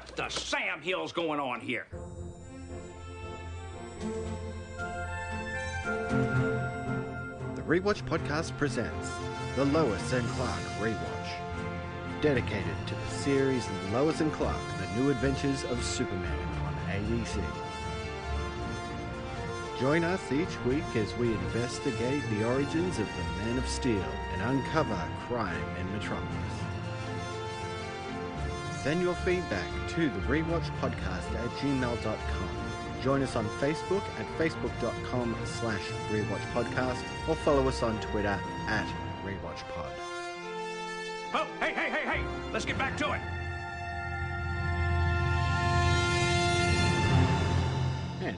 What the Sam Hill's going on here? The Rewatch Podcast presents the Lois and Clark Rewatch, dedicated to the series Lois and Clark, The New Adventures of Superman on ABC. Join us each week as we investigate the origins of the Man of Steel and uncover crime in Metropolis. Send your feedback to the Rewatch Podcast at gmail.com. Join us on Facebook at facebook.com/rewatchpodcast or follow us on Twitter at rewatchpod. Oh, hey! Let's get back to it. And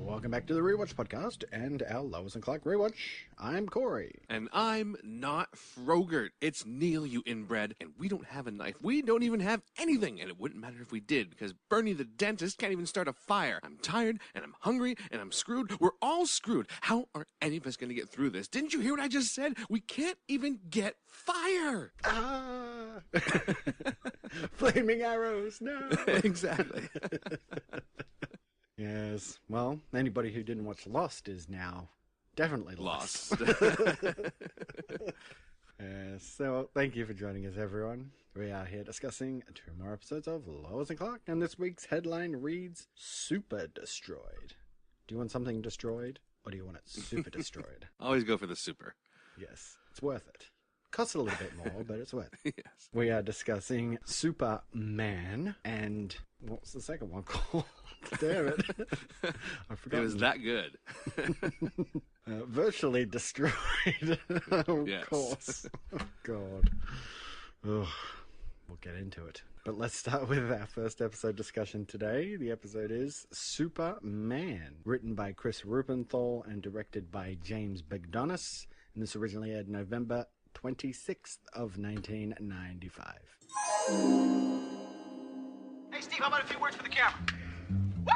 welcome back to the Rewatch Podcast and our Lois and Clark Rewatch. I'm Cory. And I'm not Frogurt. It's Neil, you inbred, and we don't have a knife. We don't even have anything, and it wouldn't matter if we did, because Bernie the dentist can't even start a fire. I'm tired, and I'm hungry, and I'm screwed. We're all screwed. How are any of us going to get through this? Didn't you hear what I just said? We can't even get fire. Flaming arrows, no. Exactly. Yes, well, anybody who didn't watch Lost is now definitely lost. So thank you for joining us, everyone. We are here discussing 2 more episodes of Lois and Clark, and this week's headline reads, Super Destroyed. Do you want something destroyed, or do you want it super destroyed? Always go for the super. Yes, it's worth it. Costs a little bit more, but it's worth it. Yes. We are discussing Superman, and what's the second one called? Damn it. I forgot. It was that good. Virtually destroyed. Of course. Oh, God. Ugh. We'll get into it. But let's start with our first episode discussion today. The episode is Superman, written by Chris Rubenthal and directed by James Bagdonis. And this originally aired November 26th of 1995. Hey, Steve, how about a few words for the camera? Woo!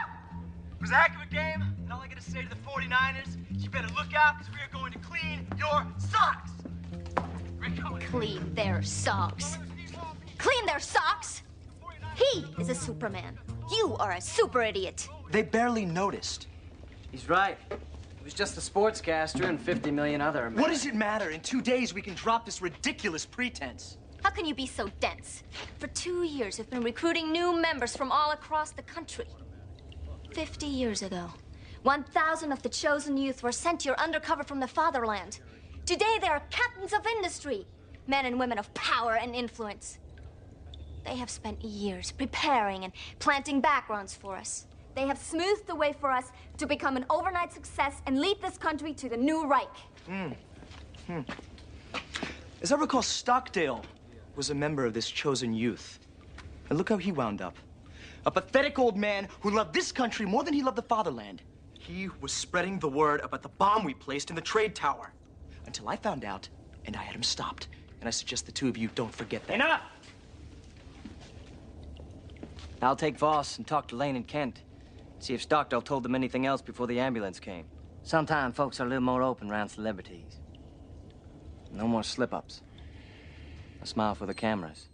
It was a heck of a game, and all I gotta say to the 49ers is you better look out, because we are going to clean your socks! Clean their socks. Clean their socks? He is a Superman. You are a super idiot. They barely noticed. He's right. He was just a sportscaster and 50 million other men. What does it matter? In 2 days, we can drop this ridiculous pretense. How can you be so dense? For 2 years, we've been recruiting new members from all across the country. 50 years ago, 1,000 of the chosen youth were sent here undercover from the fatherland. Today, they are captains of industry, men and women of power and influence. They have spent years preparing and planting backgrounds for us. They have smoothed the way for us to become an overnight success and lead this country to the new Reich. As I recall, Stockdale was a member of this chosen youth. And look how he wound up. A pathetic old man who loved this country more than he loved the fatherland. He was spreading the word about the bomb we placed in the trade tower. Until I found out, and I had him stopped. And I suggest the two of you don't forget that. Enough! I'll take Voss and talk to Lane and Kent. See if Stockdale told them anything else before the ambulance came. Sometimes folks are a little more open around celebrities. No more slip-ups. A smile for the cameras.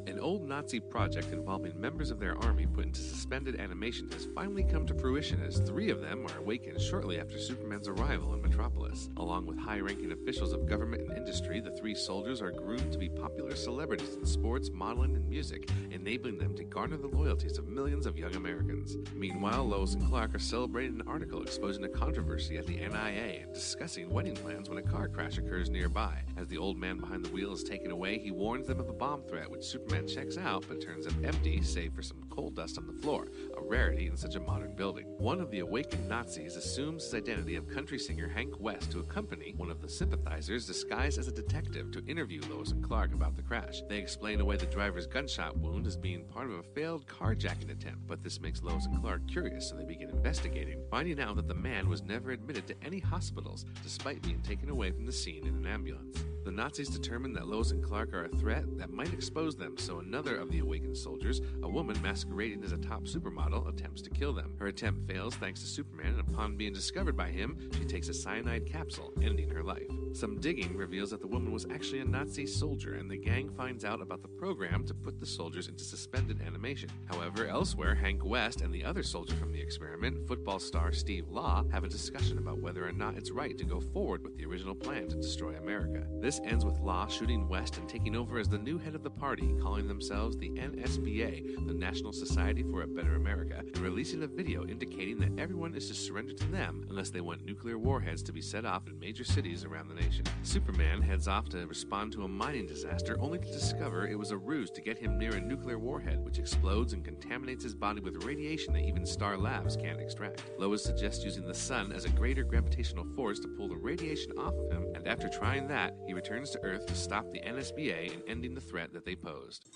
An old Nazi project involving members of their army put into suspended animation has finally come to fruition as 3 of them are awakened shortly after Superman's arrival in Metropolis. Along with high-ranking officials of government and industry, the 3 soldiers are groomed to be popular celebrities in sports, modeling, and music, enabling them to garner the loyalties of millions of young Americans. Meanwhile, Lois and Clark are celebrating an article exposing a controversy at the NIA and discussing wedding plans when a car crash occurs nearby. As the old man behind the wheel is taken away, he warns them of a bomb threat, which Superman checks out but turns up empty save for some coal dust on the floor, a rarity in such a modern building. One of the awakened Nazis assumes his identity of country singer Hank West to accompany one of the sympathizers disguised as a detective to interview Lois and Clark about the crash. They explain away the driver's gunshot wound as being part of a failed carjacking attempt, but this makes Lois and Clark curious, so they begin investigating, finding out that the man was never admitted to any hospitals despite being taken away from the scene in an ambulance. The Nazis determine that Lois and Clark are a threat that might expose them, so another of the awakened soldiers, a woman masquerading as a top supermodel, attempts to kill them. Her attempt fails thanks to Superman, and upon being discovered by him, she takes a cyanide capsule, ending her life. Some digging reveals that the woman was actually a Nazi soldier, and the gang finds out about the program to put the soldiers into suspended animation. However, elsewhere, Hank West and the other soldier from the experiment, football star Steve Law, have a discussion about whether or not it's right to go forward with the original plan to destroy America. This ends with Law shooting West and taking over as the new head of the party, calling themselves the NSBA, the National Society for a Better America, and releasing a video indicating that everyone is to surrender to them unless they want nuclear warheads to be set off in major cities around the nation. Superman heads off to respond to a mining disaster, only to discover it was a ruse to get him near a nuclear warhead, which explodes and contaminates his body with radiation that even Star Labs can't extract. Lois suggests using the sun as a greater gravitational force to pull the radiation off of him, and after trying that, he returns to Earth to stop the NSBA and ending the threat that they posed.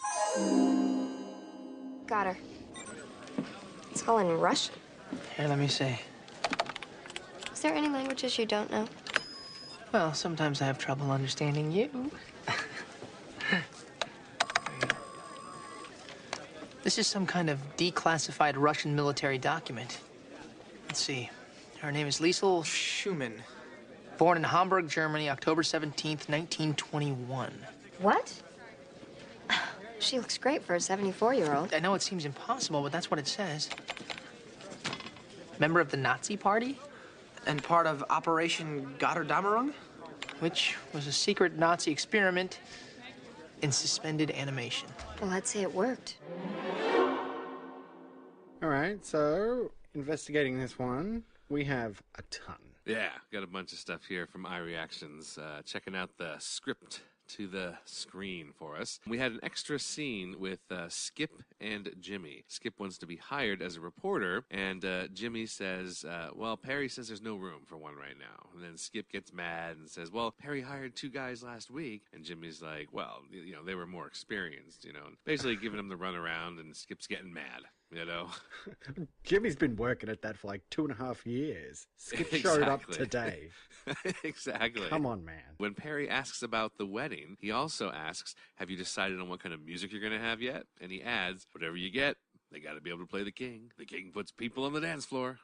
Got her. It's all in Russian. Here, let me see. Is there any languages you don't know? Well, sometimes I have trouble understanding you. This is some kind of declassified Russian military document. Let's see. Her name is Liesel Schumann. Born in Hamburg, Germany, October 17th, 1921. What? She looks great for a 74-year-old. I know it seems impossible, but that's what it says. Member of the Nazi Party? And part of Operation Gotterdammerung? Which was a secret Nazi experiment in suspended animation. Well, I'd say it worked. All right, so investigating this one, we have a ton. Yeah, got a bunch of stuff here from iReactions, checking out the script to the screen for us. We had an extra scene with Skip and Jimmy. Skip wants to be hired as a reporter, and Jimmy says, well, Perry says there's no room for one right now. And then Skip gets mad and says, well, Perry hired 2 guys last week. And Jimmy's like, well, you know, they were more experienced, you know, basically giving him the runaround, and Skip's getting mad. You know, Jimmy's been working at that for like 2.5 years. Skip showed up today. Exactly. Come on, man. When Perry asks about the wedding, he also asks, have you decided on what kind of music you're going to have yet? And he adds, whatever you get, they got to be able to play the king. The king puts people on the dance floor.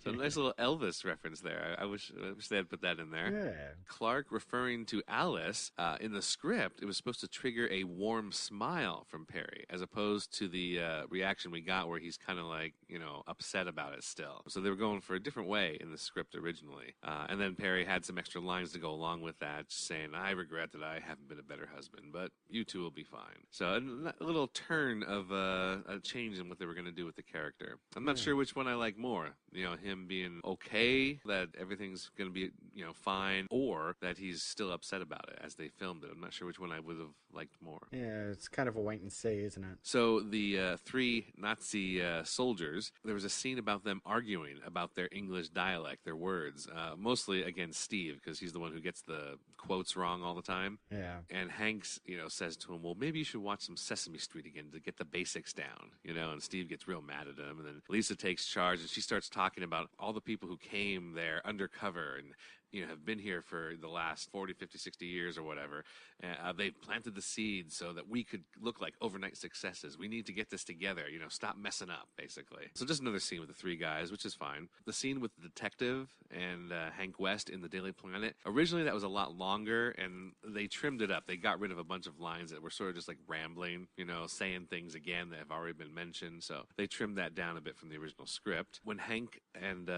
So a nice little Elvis reference there. I wish they had put that in there. Yeah. Clark referring to Alice in the script, it was supposed to trigger a warm smile from Perry, as opposed to the reaction we got where he's kind of like, you know, upset about it still. So they were going for a different way in the script originally. And then Perry had some extra lines to go along with that, just saying, I regret that I haven't been a better husband, but you two will be fine. So a little turn of a change in what they were going to do with the character. I'm not sure which one I like more. You know, him being okay that everything's going to be, you know, fine, or that he's still upset about it as they filmed it. I'm not sure which one I would have liked more. Yeah, it's kind of a wait and see, isn't it? So the 3 Nazi soldiers, there was a scene about them arguing about their English dialect, their words, mostly against Steve, because he's the one who gets the quotes wrong all the time. Yeah. And Hanks, you know, says to him, well, maybe you should watch some Sesame Street again to get the basics down, you know, and Steve gets real mad at him. And then Lisa takes charge, and she starts talking about all the people who came there undercover and, you know, have been here for the last 40, 50, 60 years or whatever. They've planted the seeds so that we could look like overnight successes. We need to get this together, you know, stop messing up, basically. So just another scene with the 3 guys, which is fine. The scene with the detective and Hank West in the Daily Planet, originally that was a lot longer, and they trimmed it up. They got rid of a bunch of lines that were sort of just like rambling, you know, saying things again that have already been mentioned. So they trimmed that down a bit from the original script. When Hank and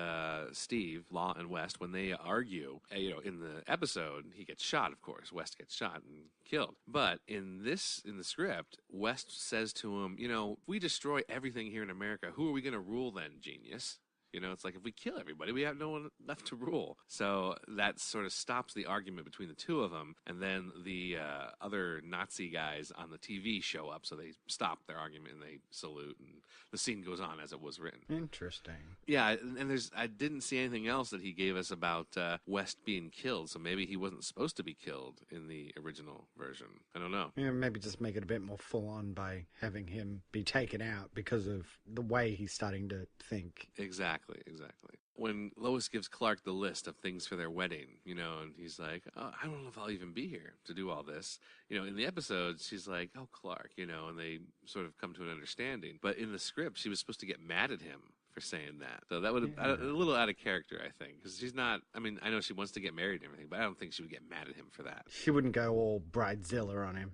Steve, Law and West, when they argue, you know, in the episode, he gets shot, of course. West gets shot and killed. But in the script, West says to him, you know, if we destroy everything here in America, who are we going to rule then, genius? You know, it's like if we kill everybody, we have no one left to rule. So that sort of stops the argument between the two of them. And then the other Nazi guys on the TV show up. So they stop their argument and they salute. And the scene goes on as it was written. Interesting. Yeah, and I didn't see anything else that he gave us about West being killed. So maybe he wasn't supposed to be killed in the original version. I don't know. Yeah, maybe just make it a bit more full on by having him be taken out because of the way he's starting to think. Exactly. Exactly. When Lois gives Clark the list of things for their wedding, and he's like, oh, I don't know if I'll even be here to do all this. In the episode, she's like, oh, Clark, and they sort of come to an understanding. But in the script, she was supposed to get mad at him for saying that. So that would have a little out of character, I think, because she's not, I know she wants to get married and everything, but I don't think she would get mad at him for that. She wouldn't go all Bridezilla on him.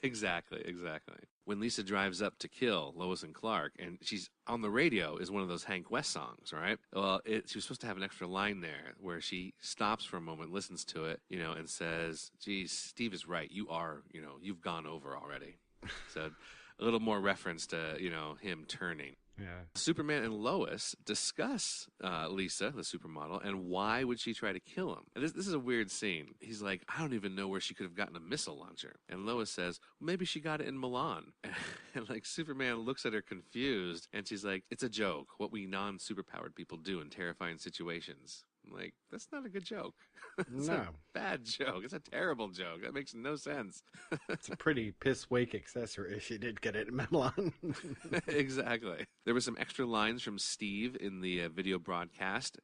Exactly. When Lisa drives up to kill Lois and Clark, and she's on the radio, is one of those Hank West songs, right? Well, she was supposed to have an extra line there where she stops for a moment, listens to it, and says, geez, Steve is right. You are, you've gone over already. So a little more reference to, him turning. Yeah. Superman and Lois discuss Lisa, the supermodel, and why would she try to kill him. And this is a weird scene. He's like, I don't even know where she could have gotten a missile launcher. And Lois says, maybe she got it in Milan. And Superman looks at her confused, and she's like, it's a joke, what we non-superpowered people do in terrifying situations. I'm like, that's not a good joke. It's a bad joke. It's a terrible joke. That makes no sense. It's a pretty piss-weak accessory if she did get it in Milan. Exactly. There were some extra lines from Steve in the video broadcast.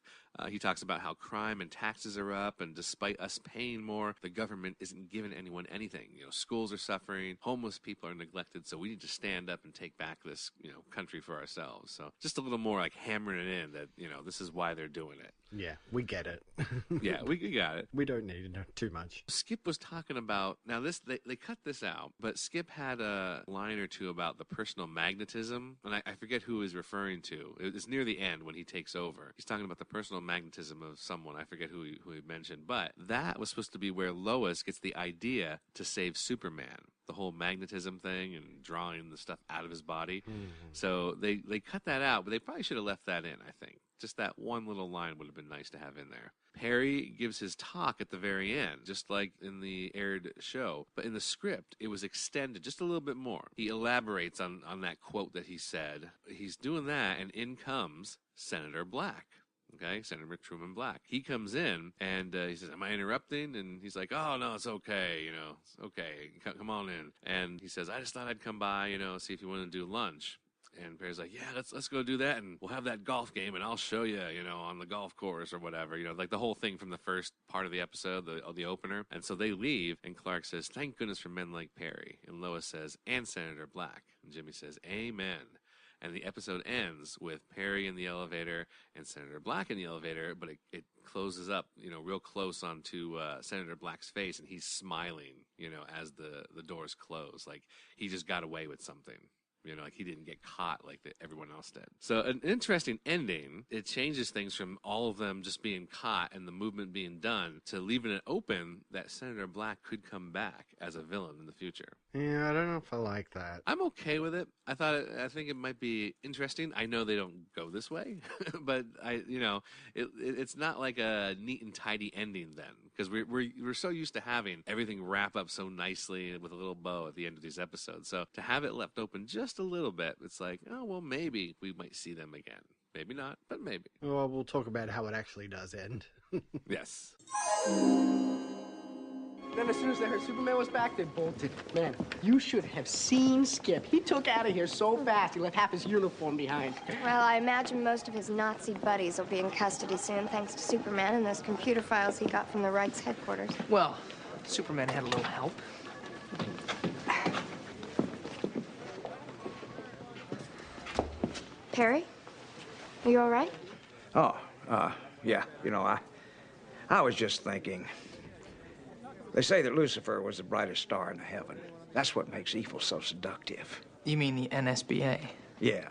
He talks about how crime and taxes are up, and despite us paying more, the government isn't giving anyone anything. Schools are suffering, homeless people are neglected, so we need to stand up and take back this, country for ourselves. So just a little more like hammering it in that, this is why they're doing it. Yeah, we get it. Yeah, we got it. We don't need to know too much. Skip was talking about, now they cut this out, but Skip had a line or two about the personal magnetism, and I forget who he's referring to. It's near the end when he takes over. He's talking about the personal magnetism of someone. I forget who he mentioned, but that was supposed to be where Lois gets the idea to save Superman. The whole magnetism thing and drawing the stuff out of his body. Mm-hmm. So they cut that out, but they probably should have left that in, I think. Just that one little line would have been nice to have in there. Perry gives his talk at the very end, just like in the aired show. But in the script, it was extended just a little bit more. He elaborates on that quote that he said. He's doing that, and in comes Senator Black. Okay, Senator Truman Black. He comes in, and he says, am I interrupting? And he's like, oh, no, it's okay, it's okay. Come on in. And he says, I just thought I'd come by, see if you want to do lunch. And Perry's like, yeah, let's go do that, and we'll have that golf game, and I'll show you, on the golf course or whatever, like the whole thing from the first part of the episode, the opener. And so they leave, and Clark says, thank goodness for men like Perry. And Lois says, and Senator Black. And Jimmy says, amen. And the episode ends with Perry in the elevator and Senator Black in the elevator, but it closes up, real close onto Senator Black's face, and he's smiling, as the doors close. Like he just got away with something. Like he didn't get caught like everyone else did. So an interesting ending. It changes things from all of them just being caught and the movement being done to leaving it open that Senator Black could come back as a villain in the future. Yeah, I don't know if I like that. I'm okay with it. I think it might be interesting. I know they don't go this way, but it's not like a neat and tidy ending then, because we're so used to having everything wrap up so nicely with a little bow at the end of these episodes. So to have it left open just a little bit, it's like, oh, well, maybe we might see them again. Maybe not, but maybe. Well, we'll talk about how it actually does end. Yes. Then as soon as they heard Superman was back, they bolted. Man, you should have seen Skip. He took out of here so fast, he left half his uniform behind. Well, I imagine most of his Nazi buddies will be in custody soon, thanks to Superman and those computer files he got from the Reich's headquarters. Well, Superman had a little help. Perry? Are you all right? Oh, yeah. I was just thinking. They say that Lucifer was the brightest star in heaven. That's what makes evil so seductive. You mean the NSBA? Yeah.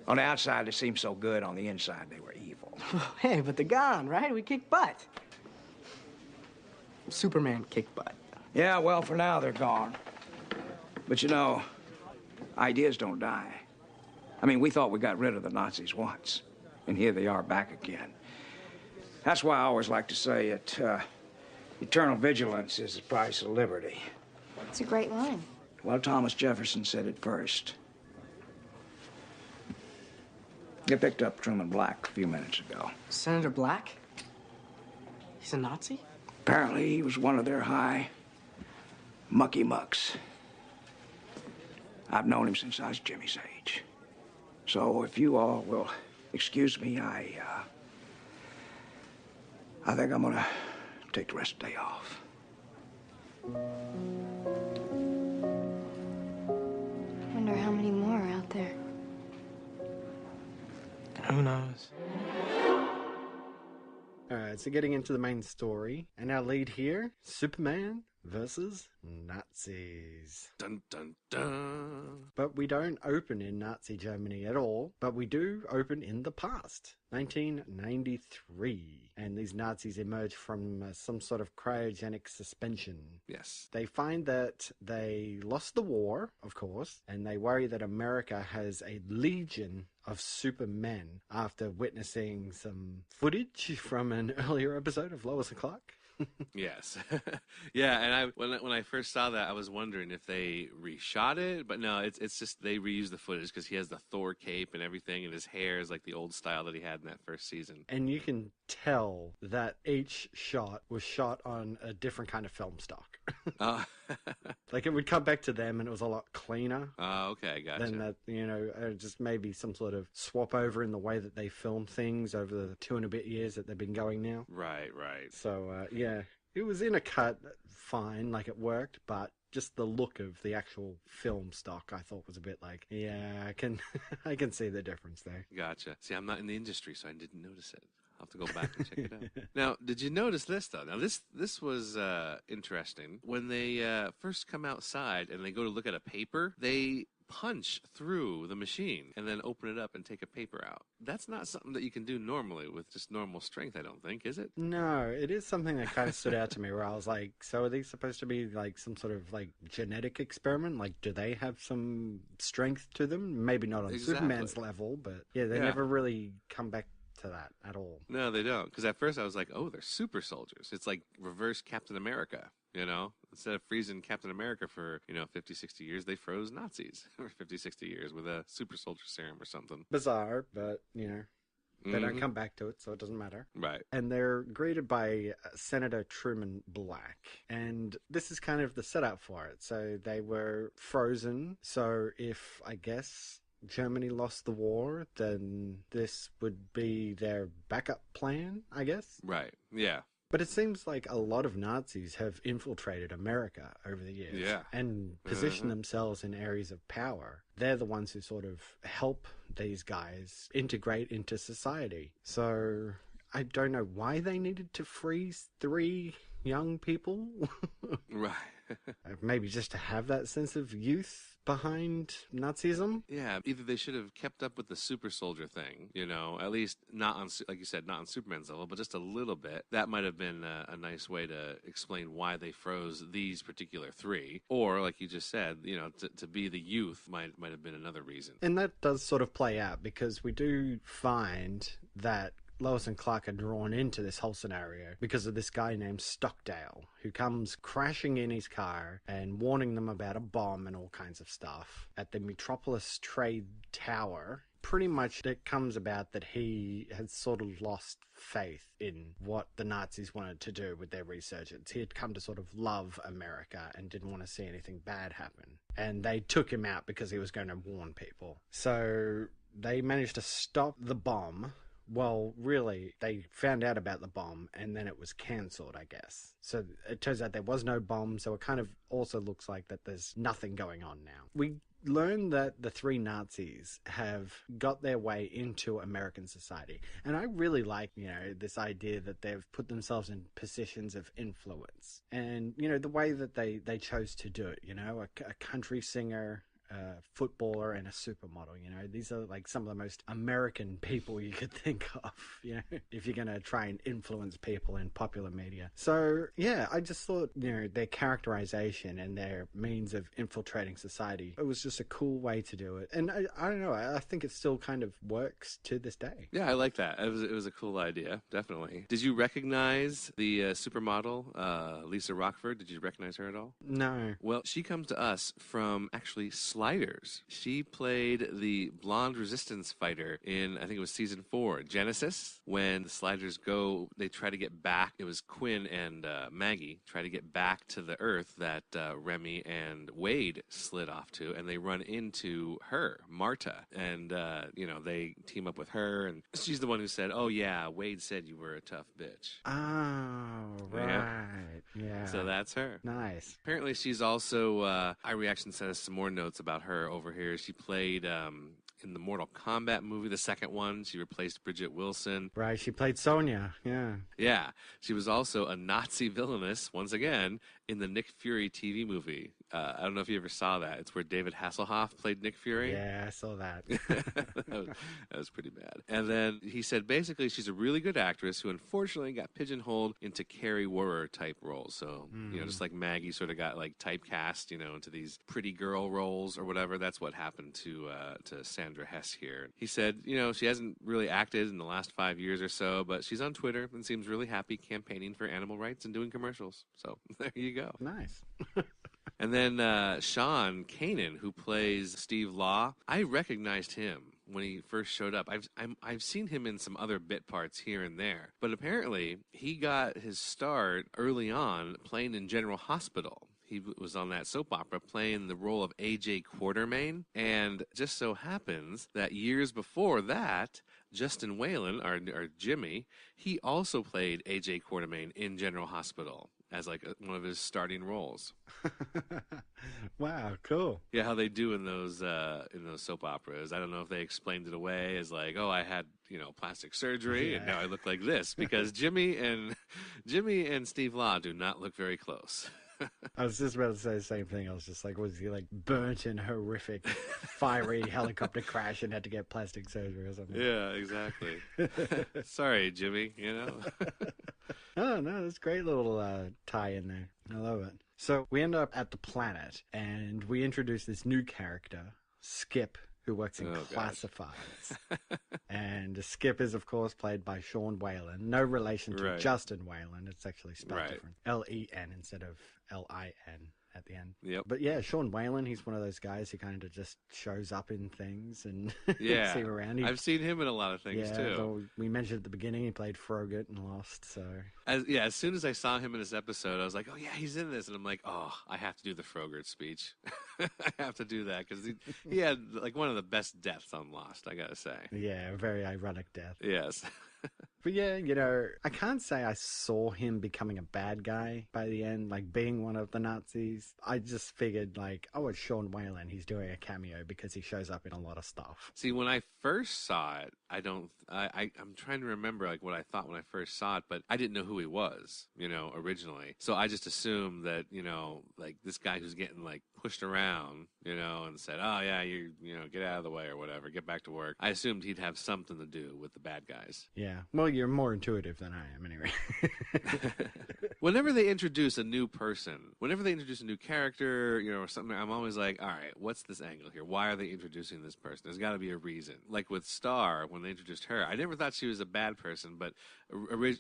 On the outside, they seemed so good. On the inside, they were evil. Hey, but they're gone, right? We kicked butt. Superman kicked butt. Yeah, well, for now, they're gone. But ideas don't die. I mean, we thought we got rid of the Nazis once, and here they are back again. That's why I always like to say it, eternal vigilance is the price of liberty. It's a great line. Well, Thomas Jefferson said it first. They picked up Truman Black a few minutes ago. Senator Black? He's a Nazi? Apparently, he was one of their high mucky mucks. I've known him since I was Jimmy's age. So if you all will excuse me, I think I'm gonna take the rest of the day off. I wonder how many more are out there. Who knows? Alright, so getting into the main story, and our lead here, Superman versus Nazis. Dun, dun, dun. But we don't open in Nazi Germany at all, but we do open in the past, 1993. And these Nazis emerge from some sort of cryogenic suspension. Yes. They find that they lost the war, of course, and they worry that America has a legion of supermen after witnessing some footage from an earlier episode of Lois Clark. Yes. Yeah, and when I first saw that, I was wondering if they reshot it, but no, it's just they reused the footage because he has the Thor cape and everything, and his hair is like the old style that he had in that first season. And you can tell that each shot was shot on a different kind of film stock. Like it would come back to them and it was a lot cleaner. Oh, okay, gotcha. Than that, just maybe some sort of swap over in the way that they film things over the 2 and a bit years that they've been going now. Right. So, yeah, it was in a cut fine, like it worked, but just the look of the actual film stock I thought was a bit like, yeah, I can see the difference there. Gotcha. See, I'm not in the industry, so I didn't notice it. I'll have to go back and check it out. Now, did you notice this, though? Now, this was interesting. When they first come outside and they go to look at a paper, they punch through the machine and then open it up and take a paper out. That's not something that you can do normally with just normal strength, I don't think, is it? No, it is something that kind of stood out to me where I was like, so are these supposed to be like some sort of like genetic experiment? Like, do they have some strength to them? Maybe not on Superman's level, but yeah, they never really come back to that at all. No, they don't. Because at first I was like, oh, they're super soldiers. It's like reverse Captain America, Instead of freezing Captain America for, 50, 60 years, they froze Nazis for 50, 60 years with a super soldier serum or something. Bizarre, but, they don't come back to it, so it doesn't matter. Right. And they're greeted by Senator Truman Black. And this is kind of the setup for it. So they were frozen. So if, I guess, Germany lost the war, then this would be their backup plan, I guess. Right. Yeah. But it seems like a lot of Nazis have infiltrated America over the years and positioned themselves in areas of power. They're the ones who sort of help these guys integrate into society. So I don't know why they needed to freeze 3 young people. Right. Maybe just to have that sense of youth behind Nazism. Yeah, either they should have kept up with the super soldier thing, at least not on, like you said, not on Superman's level, but just a little bit. That might have been a nice way to explain why they froze these particular 3. Or, like you just said, to be the youth might have been another reason. And that does sort of play out because we do find that Lois and Clark are drawn into this whole scenario because of this guy named Stockdale who comes crashing in his car and warning them about a bomb and all kinds of stuff at the Metropolis Trade Tower. Pretty much it comes about that he had sort of lost faith in what the Nazis wanted to do with their resurgence. He had come to sort of love America and didn't want to see anything bad happen. And they took him out because he was going to warn people. So they managed to stop the bomb. Well, really, they found out about the bomb and then it was cancelled, I guess. So it turns out there was no bomb, so it kind of also looks like that there's nothing going on now. We learn that the 3 Nazis have got their way into American society. And I really like, this idea that they've put themselves in positions of influence. And, the way that they chose to do it, a country singer, a footballer and a supermodel. These are like some of the most American people you could think of, if you're going to try and influence people in popular media. So yeah, I just thought, their characterization and their means of infiltrating society, it was just a cool way to do it. And I don't know, I think it still kind of works to this day. Yeah, I like that. It was a cool idea, definitely. Did you recognize the supermodel, Lisa Rockford? Did you recognize her at all? No. Well, she comes to us from actually Sliders. She played the blonde resistance fighter in, I think it was season 4, Genesis, when the Sliders they try to get back. It was Quinn and Maggie try to get back to the Earth that Remy and Wade slid off to, and they run into her, Marta, and they team up with her, and she's the one who said, "Oh yeah, Wade said you were a tough bitch." Oh, right. Yeah. So that's her. Nice. Apparently she's also, iReaction sent us some more notes about her over here. She played in the Mortal Kombat movie, the second one. She replaced Bridget Wilson. Right, she played Sonya, yeah. Yeah. She was also a Nazi villainess, once again, in the Nick Fury TV movie. I don't know if you ever saw that. It's where David Hasselhoff played Nick Fury. Yeah, I saw that. that was pretty bad. And then he said basically she's a really good actress who unfortunately got pigeonholed into Carrie Werner type roles. So, just like Maggie sort of got like typecast, into these pretty girl roles or whatever. That's what happened to Sandra Hess here. He said, she hasn't really acted in the last 5 years or so, but she's on Twitter and seems really happy campaigning for animal rights and doing commercials. So there you go. Nice. And then Sean Kanan, who plays Steve Law, I recognized him when he first showed up. I've seen him in some other bit parts here and there, but apparently he got his start early on playing in General Hospital. He was on that soap opera playing the role of A.J. Quartermain, and just so happens that years before that, Justin Whalen, our Jimmy, he also played A.J. Quartermain in General Hospital as like one of his starting roles. Wow, cool. Yeah, how they do in those soap operas. I don't know if they explained it away as like, oh, I had plastic surgery and now I look like this, because Jimmy and Steve Law do not look very close. I was just about to say the same thing. I was just like, was he like burnt in a horrific, fiery helicopter crash and had to get plastic surgery or something? Yeah, exactly. Sorry, Jimmy, Oh, no, that's a great little tie in there. I love it. So we end up at the planet and we introduce this new character, Skip, who works in classifieds. And Skip is, of course, played by Sean Whalen. No relation to Justin Whalen. It's actually spelled different. L-E-N instead of L-I-N at the end. Yep. But yeah, Sean Whalen, he's one of those guys who kind of just shows up in things and see him around. I've seen him in a lot of things too. So we mentioned at the beginning he played Frogut in Lost. So as soon as I saw him in this episode, I was like, oh yeah, he's in this, and I'm like, oh, I have to do the Frogut speech. I have to do that because he had like one of the best deaths on Lost, I gotta say. Yeah, a very ironic death. Yes. But yeah, I can't say I saw him becoming a bad guy by the end, like being one of the Nazis. I just figured like, oh, it's Sean Whalen. He's doing a cameo because he shows up in a lot of stuff. See, when I first saw it, I'm trying to remember like what I thought when I first saw it, but I didn't know who he was, originally. So I just assumed that, like this guy who's getting like pushed around, and said, oh yeah, you get out of the way or whatever, get back to work. I assumed he'd have something to do with the bad guys. Yeah. Well, you're more intuitive than I am anyway. Whenever they introduce a new person, whenever they introduce a new character, or something, I'm always like, all right, what's this angle here? Why are they introducing this person? There's got to be a reason. Like with Star, when they introduced her, I never thought she was a bad person, but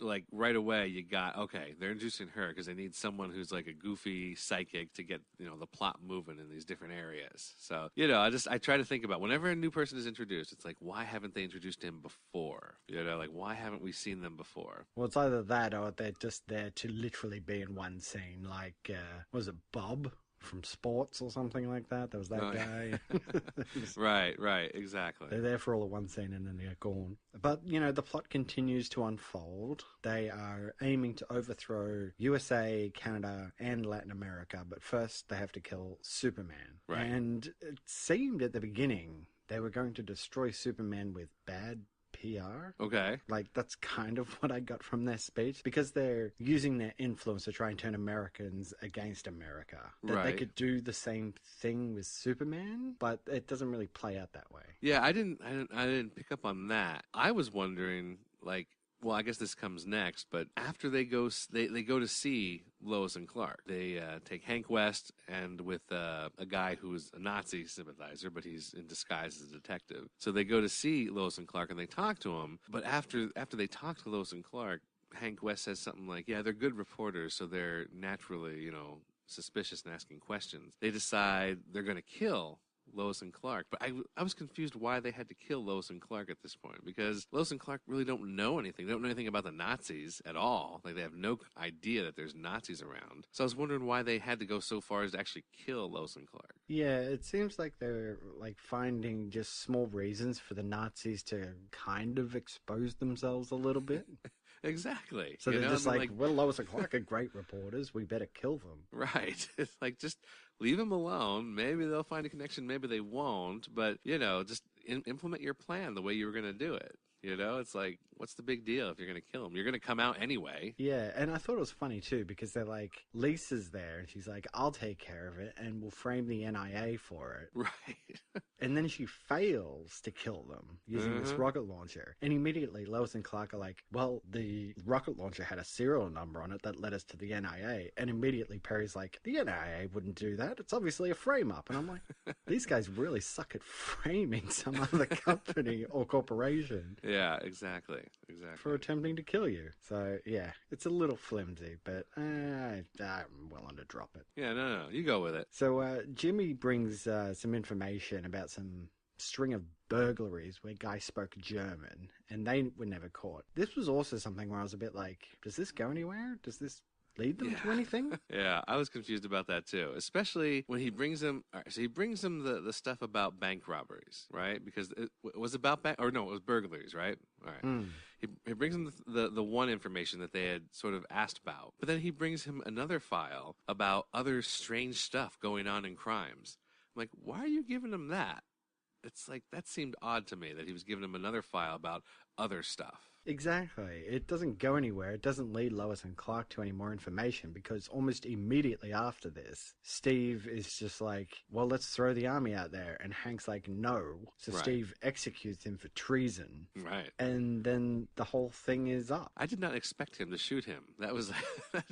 like right away you got, okay, they're introducing her because they need someone who's like a goofy psychic to get, the plot moving in these different areas. So, I try to think about whenever a new person is introduced, it's like, why haven't they introduced him before? Like, why haven't we seen them before? Well, it's either that or they're just there to literally be in one scene. Like, was it Bob from Sports or something like that? There was that guy. Right, exactly. They're there for all of one scene and then they're gone. But, the plot continues to unfold. They are aiming to overthrow USA, Canada, and Latin America. But first, they have to kill Superman. Right. And it seemed at the beginning they were going to destroy Superman with bad PR. Okay. Like, that's kind of what I got from their speech, because they're using their influence to try and turn Americans against America. That they could do the same thing with Superman, but it doesn't really play out that way. Yeah, I didn't pick up on that. I was wondering, like, well, I guess this comes next, but after they go to see Lois and Clark. They take Hank West and with a guy who is a Nazi sympathizer, but he's in disguise as a detective. So they go to see Lois and Clark and they talk to him. But after they talk to Lois and Clark, Hank West says something like, yeah, they're good reporters, so they're naturally, suspicious and asking questions. They decide they're going to kill Lois and Clark. But I was confused why they had to kill Lois and Clark at this point, because Lois and Clark really don't know anything. They don't know anything about the Nazis at all. Like, they have no idea that there's Nazis around. So I was wondering why they had to go so far as to actually kill Lois and Clark. Yeah, it seems like they're like finding just small reasons for the Nazis to kind of expose themselves a little bit. Exactly. So they're just like, well, Lois and Clark are great reporters. We better kill them. Right. It's like, just leave them alone. Maybe they'll find a connection. Maybe they won't. But, just implement your plan the way you were going to do it. It's like, what's the big deal if you're going to kill them? You're going to come out anyway. Yeah, and I thought it was funny, too, because they're like, Lisa's there, and she's like, I'll take care of it, and we'll frame the NIA for it. Right. And then she fails to kill them using this rocket launcher. And immediately, Lois and Clark are like, well, the rocket launcher had a serial number on it that led us to the NIA. And immediately, Perry's like, the NIA wouldn't do that. It's obviously a frame-up. And I'm like, these guys really suck at framing some other company or corporation. Yeah, exactly. For attempting to kill you. So, yeah, it's a little flimsy, but I'm willing to drop it. Yeah, no, you go with it. So, Jimmy brings some information about some string of burglaries where guys spoke German, and they were never caught. This was also something where I was a bit like, does this go anywhere? Does this lead them to anything? Yeah, I was confused about that too, especially when he brings them. So he brings them the stuff about bank robberies, right? Because it was about it was burglaries, right? All right. He brings him the one information that they had sort of asked about, but then he brings him another file about other strange stuff going on in crimes. I'm like, why are you giving him that? It's like, that seemed odd to me that he was giving him another file about other stuff. Exactly. It doesn't go anywhere. It doesn't lead Lois and Clark to any more information, because almost immediately after this, Steve is just like, well, let's throw the army out there. And Hank's like, no. So Right. Steve executes him for treason. Right. And then the whole thing is up. I did not expect him to shoot him. That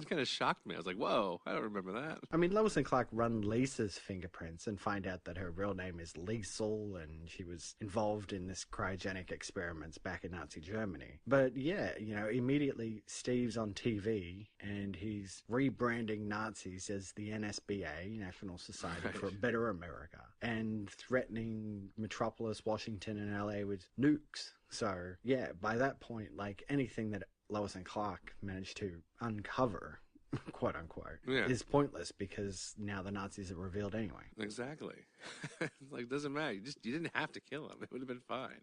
kind of shocked me. I was like, whoa, I don't remember that. I mean, Lois and Clark run Lisa's fingerprints and find out that her real name is Liesel, and she was involved in this cryogenic experiments back in Nazi Germany. But yeah, immediately Steve's on TV and he's rebranding Nazis as the NSBA, National Society for a Better America, and threatening Metropolis, Washington, and LA with nukes. So yeah, by that point, like, anything that Lois and Clark managed to uncover, quote unquote, is pointless, because now the Nazis are revealed anyway. Exactly. Like, it doesn't matter. You didn't have to kill him. It would have been fine.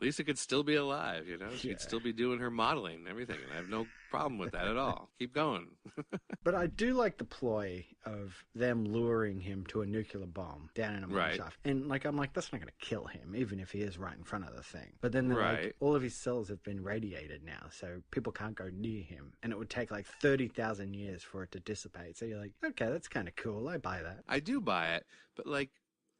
Lisa could still be alive, She'd still be doing her modeling and everything, and I have no problem with that at all. Keep going. But I do like the ploy of them luring him to a nuclear bomb down in a mine shaft. And I'm like, that's not going to kill him, even if he is right in front of the thing. But then they're like, all of his cells have been radiated now, so people can't go near him. And it would take like 30,000 years for it to dissipate. So you're like, okay, that's kind of cool. I buy that. I do buy it, but like,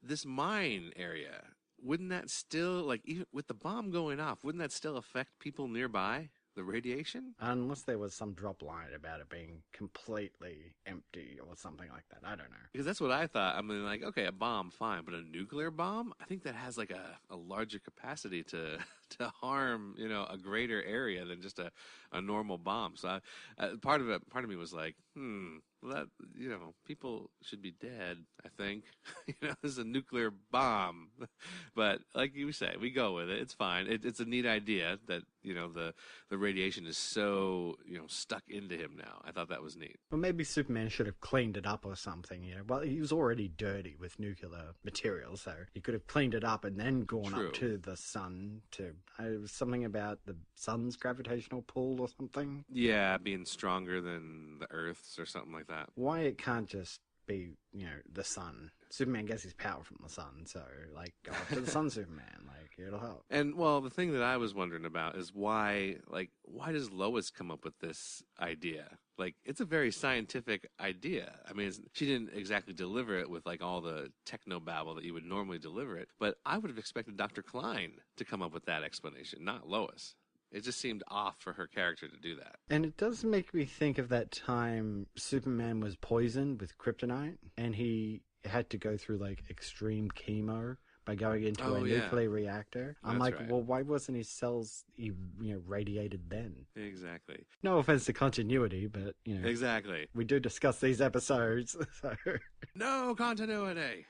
this mine area, wouldn't that still, like, even with the bomb going off, wouldn't that still affect people nearby? The radiation? Unless there was some drop line about it being completely empty or something like that. I don't know. Because that's what I thought. I mean, like, okay, a bomb, fine. But a nuclear bomb? I think that has, like, a larger capacity to harm, a greater area than just a normal bomb. So part of me was like, well, that, people should be dead, I think. This is a nuclear bomb. But like you say, we go with it. It's fine. It's a neat idea that, the radiation is so, stuck into him now. I thought that was neat. Well, maybe Superman should have cleaned it up or something, Well, he was already dirty with nuclear material, so he could have cleaned it up and then gone up to the sun to... it was something about the sun's gravitational pull or something. Yeah, being stronger than the Earth's or something like that. Why it can't just be, the sun? Superman gets his power from the sun, so, go up to the sun, Superman. It'll help. And, well, the thing that I was wondering about is why does Lois come up with this idea? It's a very scientific idea. I mean, she didn't exactly deliver it with, all the techno-babble that you would normally deliver it, but I would have expected Dr. Klein to come up with that explanation, not Lois. It just seemed off for her character to do that. And it does make me think of that time Superman was poisoned with kryptonite, and he had to go through, extreme chemo by going into a nuclear reactor. I'm like, well, why wasn't his cells, radiated then? Exactly. No offense to continuity, but, Exactly. we do discuss these episodes, so... No continuity!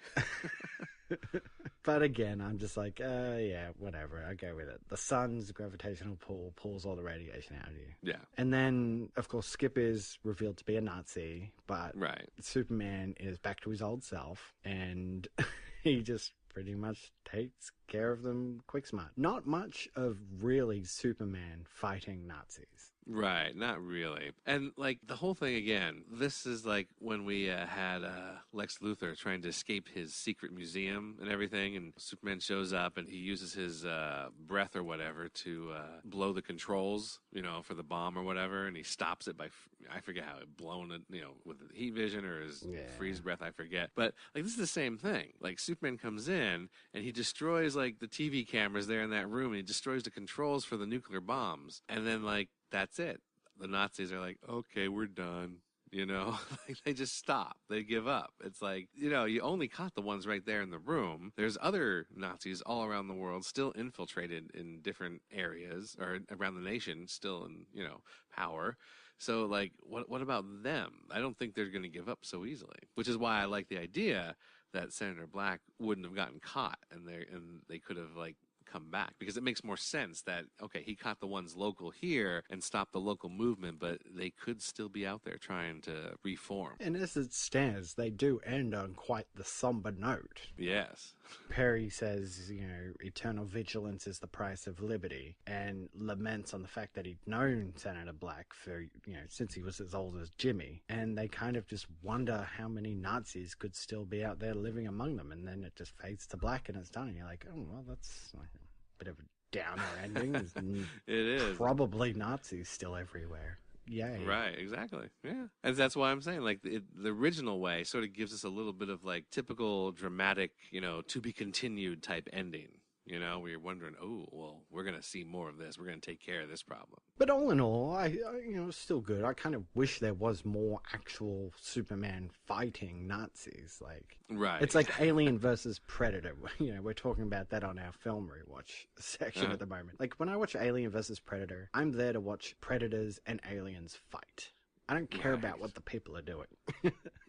But again, I'm just like, yeah, whatever. I go with it. The sun's gravitational pull pulls all the radiation out of you. Yeah. And then, of course, Skip is revealed to be a Nazi, but right. Superman is back to his old self, and he just pretty much takes care of them quick smart. Not much of really Superman fighting Nazis. Right, not really. And, like, the whole thing, again, this is like when we had Lex Luthor trying to escape his secret museum and everything, and Superman shows up and he uses his breath or whatever to blow the controls, you know, for the bomb or whatever, and he stops it by, I forget how it blown it, you know, with heat vision or his freeze breath, I forget. But, like, this is the same thing. Like, Superman comes in and he destroys, like, the TV cameras there in that room, and he destroys the controls for the nuclear bombs, and then, like, that's it. The Nazis are like, okay, we're done. You know, like they just stop. They give up. It's like, you know, you only caught the ones right there in the room. There's other Nazis all around the world still infiltrated in different areas or around the nation, still in, you know, power. So, like, what about them? I don't think they're going to give up so easily, which is why I like the idea that Senator Black wouldn't have gotten caught and they could have, like, come back, because it makes more sense that, okay, he caught the ones local here and stopped the local movement, but they could still be out there trying to reform. And as it stands, they do end on quite the somber note. Yes. Perry says, you know, eternal vigilance is the price of liberty, and laments on the fact that he'd known Senator Black for, you know, since he was as old as Jimmy, and they kind of just wonder how many Nazis could still be out there living among them, and then it just fades to black and it's done, and you're like, oh, well, that's like a bit of a downer ending. It is. Probably Nazis still everywhere. Yay. Right, exactly. Yeah. And that's why I'm saying, like, the original way sort of gives us a little bit of, like, typical dramatic, you know, to be continued type ending. You know, where you're wondering, oh, well, we're going to see more of this. We're going to take care of this problem. But all in all, I you know, it's still good. I kind of wish there was more actual Superman fighting Nazis. Like, right. It's like Alien versus Predator. You know, we're talking about that on our film rewatch section at the moment. Like, when I watch Alien versus Predator, I'm there to watch Predators and aliens fight. I don't care about what the people are doing.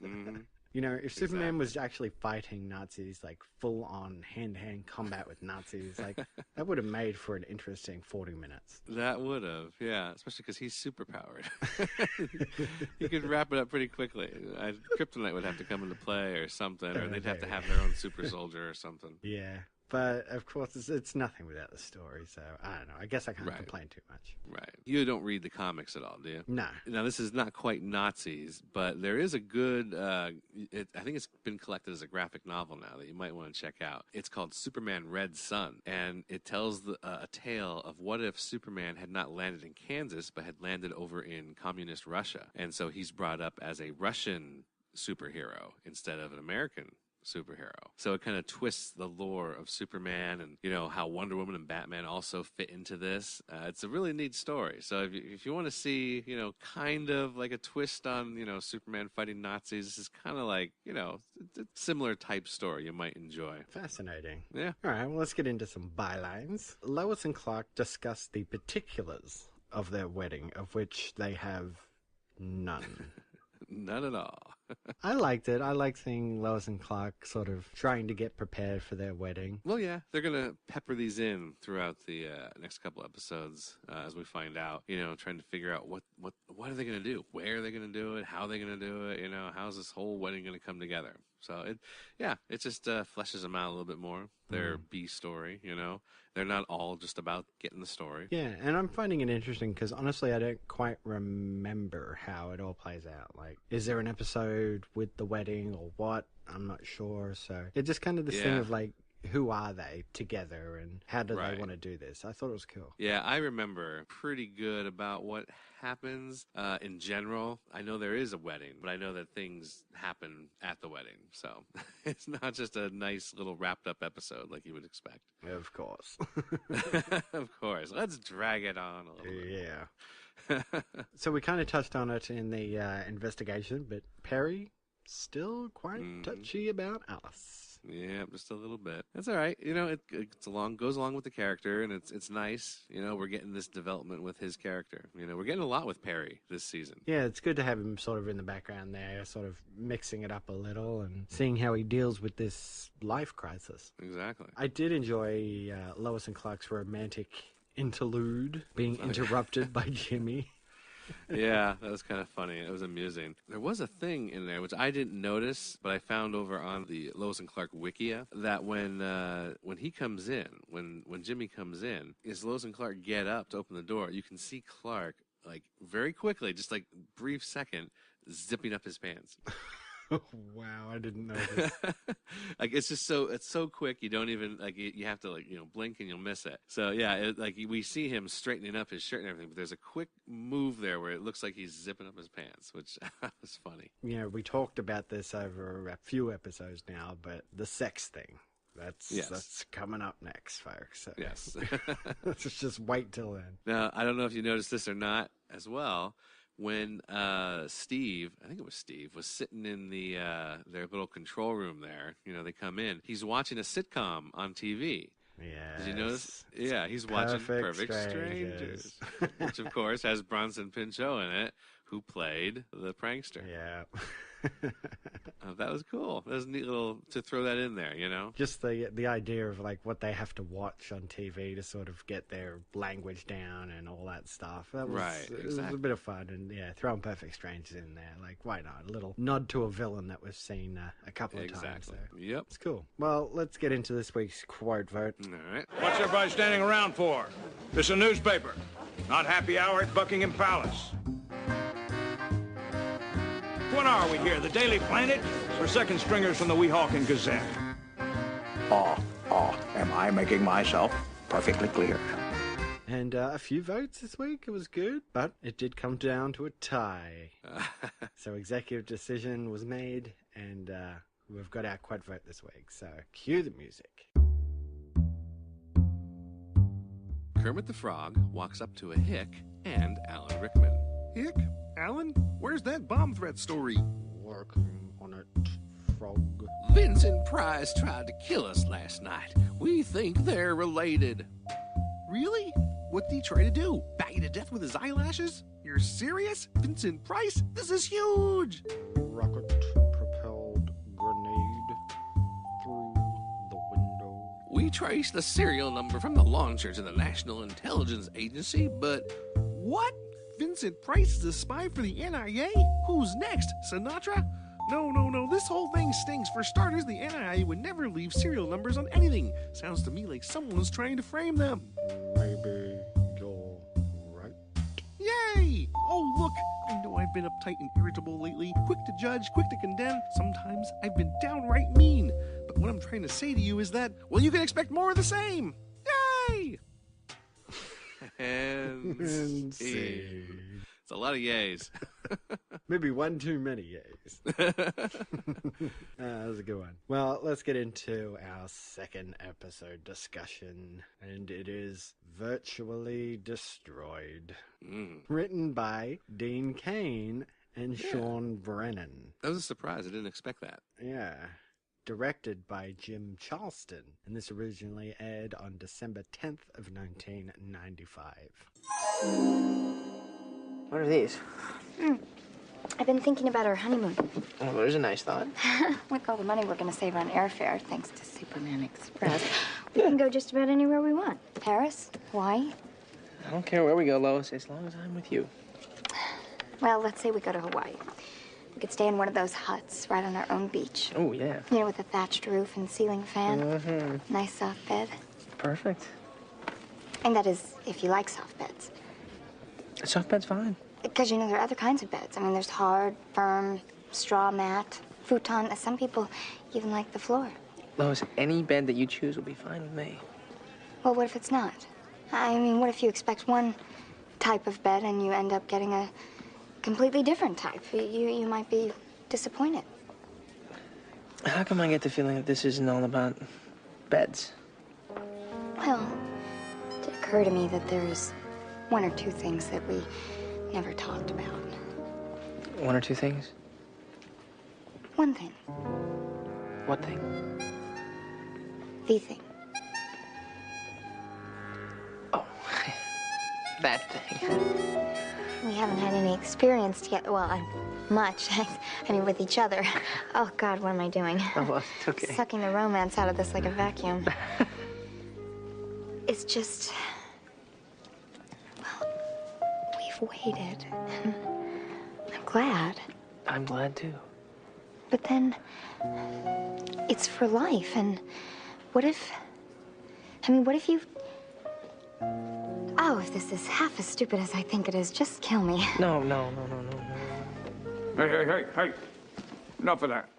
Mm-hmm. You know, if Superman was actually fighting Nazis, like full-on hand-to-hand combat with Nazis, like, that would have made for an interesting 40 minutes. That would have, yeah, especially because he's superpowered. He could wrap it up pretty quickly. Kryptonite would have to come into play or something, or they'd have to have their own super soldier or something. Yeah. But, of course, it's nothing without the story, so I don't know. I guess I can't complain too much. Right. You don't read the comics at all, do you? No. Now, this is not quite Nazis, but there is a good, I think it's been collected as a graphic novel now that you might want to check out. It's called Superman Red Sun, and it tells a tale of what if Superman had not landed in Kansas, but had landed over in communist Russia. And so he's brought up as a Russian superhero instead of an American superhero. So it kind of twists the lore of Superman and, you know, how Wonder Woman and Batman also fit into this. It's a really neat story. So if you want to see, you know, kind of like a twist on, you know, Superman fighting Nazis, this is kind of like, you know, it's a similar type story you might enjoy. Fascinating. Yeah. All right, well, let's get into some bylines. Lois and Clark discuss the particulars of their wedding, of which they have none. None at all. I liked it. I liked seeing Lois and Clark sort of trying to get prepared for their wedding. Well, yeah, they're going to pepper these in throughout the next couple episodes as we find out, you know, trying to figure out what are they going to do? Where are they going to do it? How are they going to do it? You know, how's this whole wedding going to come together? So, it just fleshes them out a little bit more. Their B story, you know. They're not all just about getting the story. Yeah, and I'm finding it interesting because, honestly, I don't quite remember how it all plays out. Like, is there an episode with the wedding or what? I'm not sure. So it's just kind of this thing of, like, who are they together and how do they want to do this? I thought it was cool. Yeah, I remember pretty good about what happens in general. I know there is a wedding, but I know that things happen at the wedding. So it's not just a nice little wrapped up episode like you would expect. Of course. Of course. Let's drag it on a little bit. Yeah. So we kind of touched on it in the investigation, but Perry still quite touchy about Alice. Yeah, just a little bit. That's all right. You know, goes along with the character, and it's nice. You know, we're getting this development with his character. You know, we're getting a lot with Perry this season. Yeah, it's good to have him sort of in the background there, sort of mixing it up a little and seeing how he deals with this life crisis. Exactly. I did enjoy Lois and Clark's romantic interlude being interrupted by Jimmy. Yeah, that was kind of funny. It was amusing. There was a thing in there which I didn't notice, but I found over on the Lois and Clark Wikia that when he comes in, when Jimmy comes in, as Lois and Clark get up to open the door, you can see Clark like very quickly, just like brief second, zipping up his pants. Wow, I didn't notice. Like it's so quick. You don't even you have to blink and you'll miss it. So yeah, we see him straightening up his shirt and everything, but there's a quick move there where it looks like he's zipping up his pants, which was funny. Yeah, we talked about this over a few episodes now, but the sex thing. That's coming up next, folks. So yes. Let's just wait till then. Now, I don't know if you noticed this or not as well. When Steve, I think it was Steve, was sitting in their little control room there, they come in. He's watching a sitcom on TV. Yeah. Did you notice? Yeah, he's watching Perfect Strangers, which of course has Bronson Pinchot in it, who played the prankster. Yeah. That was cool. That was a neat little to throw that in there, Just the idea of like what they have to watch on TV to sort of get their language down and all that stuff. That was, right, exactly. It was a bit of fun, and throwing Perfect Strangers in there, like why not? A little nod to a villain that we've seen a couple of times there. Yep, it's cool. Well, let's get into this week's quote vote. All right. What's everybody standing around for? This is a newspaper, not happy hour at Buckingham Palace. What are we here, the Daily Planet, or second stringers from the Weehawken Gazette? Am I making myself perfectly clear? And a few votes this week. It was good, but it did come down to a tie. So executive decision was made, and we've got our quote vote this week. So cue the music. Kermit the Frog walks up to a Hick and Alan Rickman. Hick? Alan? Where's that bomb threat story? Working on it, Frog. Vincent Price tried to kill us last night. We think they're related. Really? What did he try to do? Bat you to death with his eyelashes? You're serious? Vincent Price? This is huge! Rocket-propelled grenade through the window. We traced the serial number from the launcher to the National Intelligence Agency, but... What? Vincent Price is a spy for the NIA? Who's next? Sinatra? No. This whole thing stinks. For starters, the NIA would never leave serial numbers on anything. Sounds to me like someone's trying to frame them. Maybe you're right. Yay! Oh, look. I know I've been uptight and irritable lately. Quick to judge, quick to condemn. Sometimes I've been downright mean. But what I'm trying to say to you is that, well, you can expect more of the same. Yay! And see. It's a lot of yays. Maybe one too many yays. That was a good one. Well, let's get into our second episode discussion. And it is Virtually Destroyed. Written by Dean Cain and Sean Brennan. That was a surprise. I didn't expect that. Yeah. Directed by Jim Charleston, and this originally aired on December 10th of 1995. What are these? I've been thinking about our honeymoon. Oh, there's a nice thought. With all the money we're going to save on airfare, thanks to Superman Express, we can go just about anywhere we want. Paris, Hawaii. I don't care where we go, Lois, as long as I'm with you. Well, let's say we go to Hawaii. We could stay in one of those huts right on our own beach. Oh, yeah. You know, with a thatched roof and ceiling fan. Mm-hmm. Nice soft bed. Perfect. And that is, if you like soft beds. A soft bed's fine. Because, there are other kinds of beds. I mean, there's hard, firm, straw mat, futon. Some people even like the floor. Lois, any bed that you choose will be fine with me. Well, what if it's not? I mean, what if you expect one type of bed and you end up getting a completely different type? You might be disappointed. How come I get the feeling that this isn't all about beds? Well, it did occur to me that there's one or two things that we never talked about. One or two things? One thing. What thing? The thing. Oh, that thing. We haven't had any experience together. Well, much. I mean, with each other. Oh, God, what am I doing? Oh, well, it's okay. Sucking the romance out of this like a vacuum. It's just... Well, we've waited. I'm glad. I'm glad, too. But then... It's for life, and what if... I mean, what if you... Oh, if this is half as stupid as I think it is, just kill me. No. Hey. Enough of that.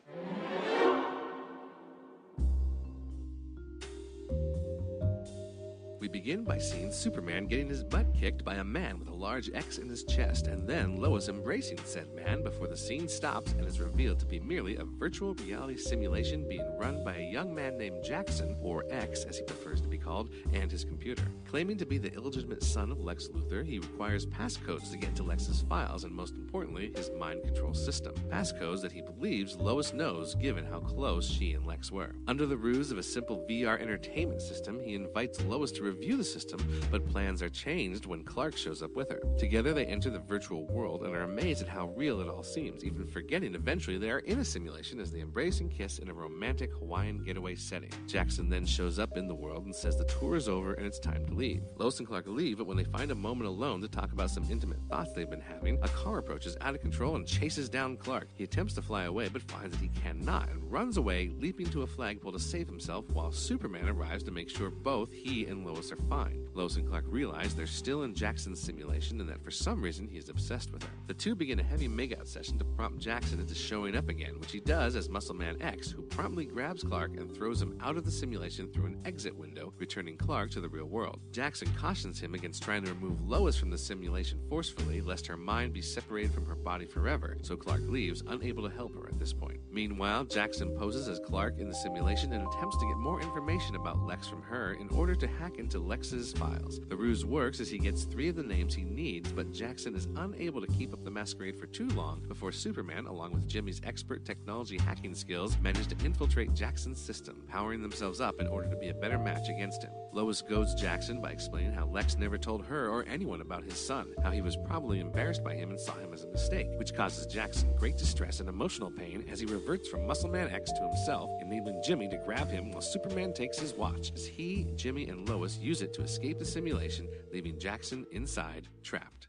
We begin by seeing Superman getting his butt kicked by a man with a large X in his chest, and then Lois embracing said man before the scene stops and is revealed to be merely a virtual reality simulation being run by a young man named Jackson, or X as he prefers to be called, and his computer. Claiming to be the illegitimate son of Lex Luthor, he requires passcodes to get into Lex's files and, most importantly, his mind control system. Passcodes that he believes Lois knows given how close she and Lex were. Under the ruse of a simple VR entertainment system, he invites Lois to review the system, but plans are changed when Clark shows up with her. Together they enter the virtual world and are amazed at how real it all seems, even forgetting eventually they are in a simulation as they embrace and kiss in a romantic Hawaiian getaway setting. Jackson then shows up in the world and says the tour is over and it's time to leave. Lois and Clark leave, but when they find a moment alone to talk about some intimate thoughts they've been having, a car approaches out of control and chases down Clark. He attempts to fly away, but finds that he cannot and runs away, leaping to a flagpole to save himself while Superman arrives to make sure both he and Lois are fine. Lois and Clark realize they're still in Jackson's simulation and that for some reason he is obsessed with her. The two begin a heavy makeout session to prompt Jackson into showing up again, which he does as Muscle Man X, who promptly grabs Clark and throws him out of the simulation through an exit window, returning Clark to the real world. Jackson cautions him against trying to remove Lois from the simulation forcefully, lest her mind be separated from her body forever, so Clark leaves, unable to help her at this point. Meanwhile, Jackson poses as Clark in the simulation and attempts to get more information about Lex from her in order to hack into Lex's files. The ruse works as he gets 3 of the names he needs, but Jackson is unable to keep up the masquerade for too long before Superman, along with Jimmy's expert technology hacking skills, manage to infiltrate Jackson's system, powering themselves up in order to be a better match against him. Lois goads Jackson by explaining how Lex never told her or anyone about his son, how he was probably embarrassed by him and saw him as a mistake, which causes Jackson great distress and emotional pain as he reverts from Muscle Man X to himself, enabling Jimmy to grab him while Superman takes his watch as he, Jimmy, and Lois use it to escape the simulation, leaving Jackson inside, trapped.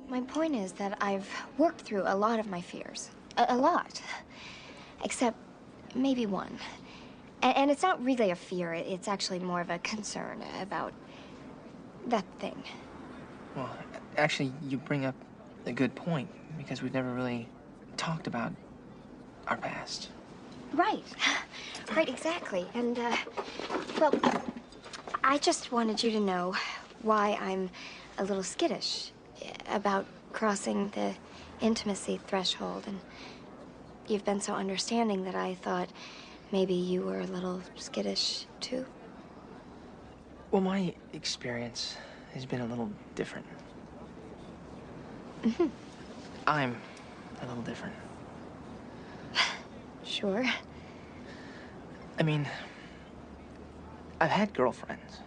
My point is that I've worked through a lot of my fears. A lot. Except maybe one. And it's not really a fear, it's actually more of a concern about that thing. Well, actually, you bring up a good point, because we've never really talked about our past. Right. Right, exactly. And, well, I just wanted you to know why I'm a little skittish about crossing the intimacy threshold. And you've been so understanding that I thought maybe you were a little skittish, too. Well, my experience has been a little different. Mm-hmm. I'm a little different. Sure. I mean, I've had girlfriends.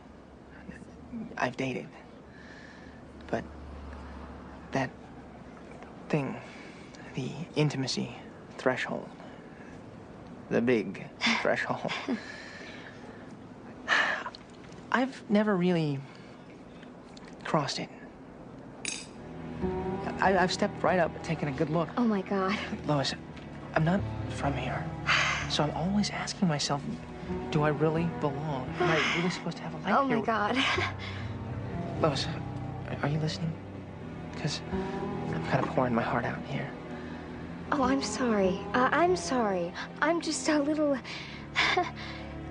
I've dated. But that thing, the intimacy threshold, the big threshold, I've never really crossed it. I've stepped right up and taken a good look. Oh, my God. Lois, I'm not from here. So I'm always asking myself, do I really belong? Am I really supposed to have a life here? Oh, my God. Lois, are you listening? Because I'm kind of pouring my heart out here. Oh, I'm sorry. I'm sorry. I'm just a little...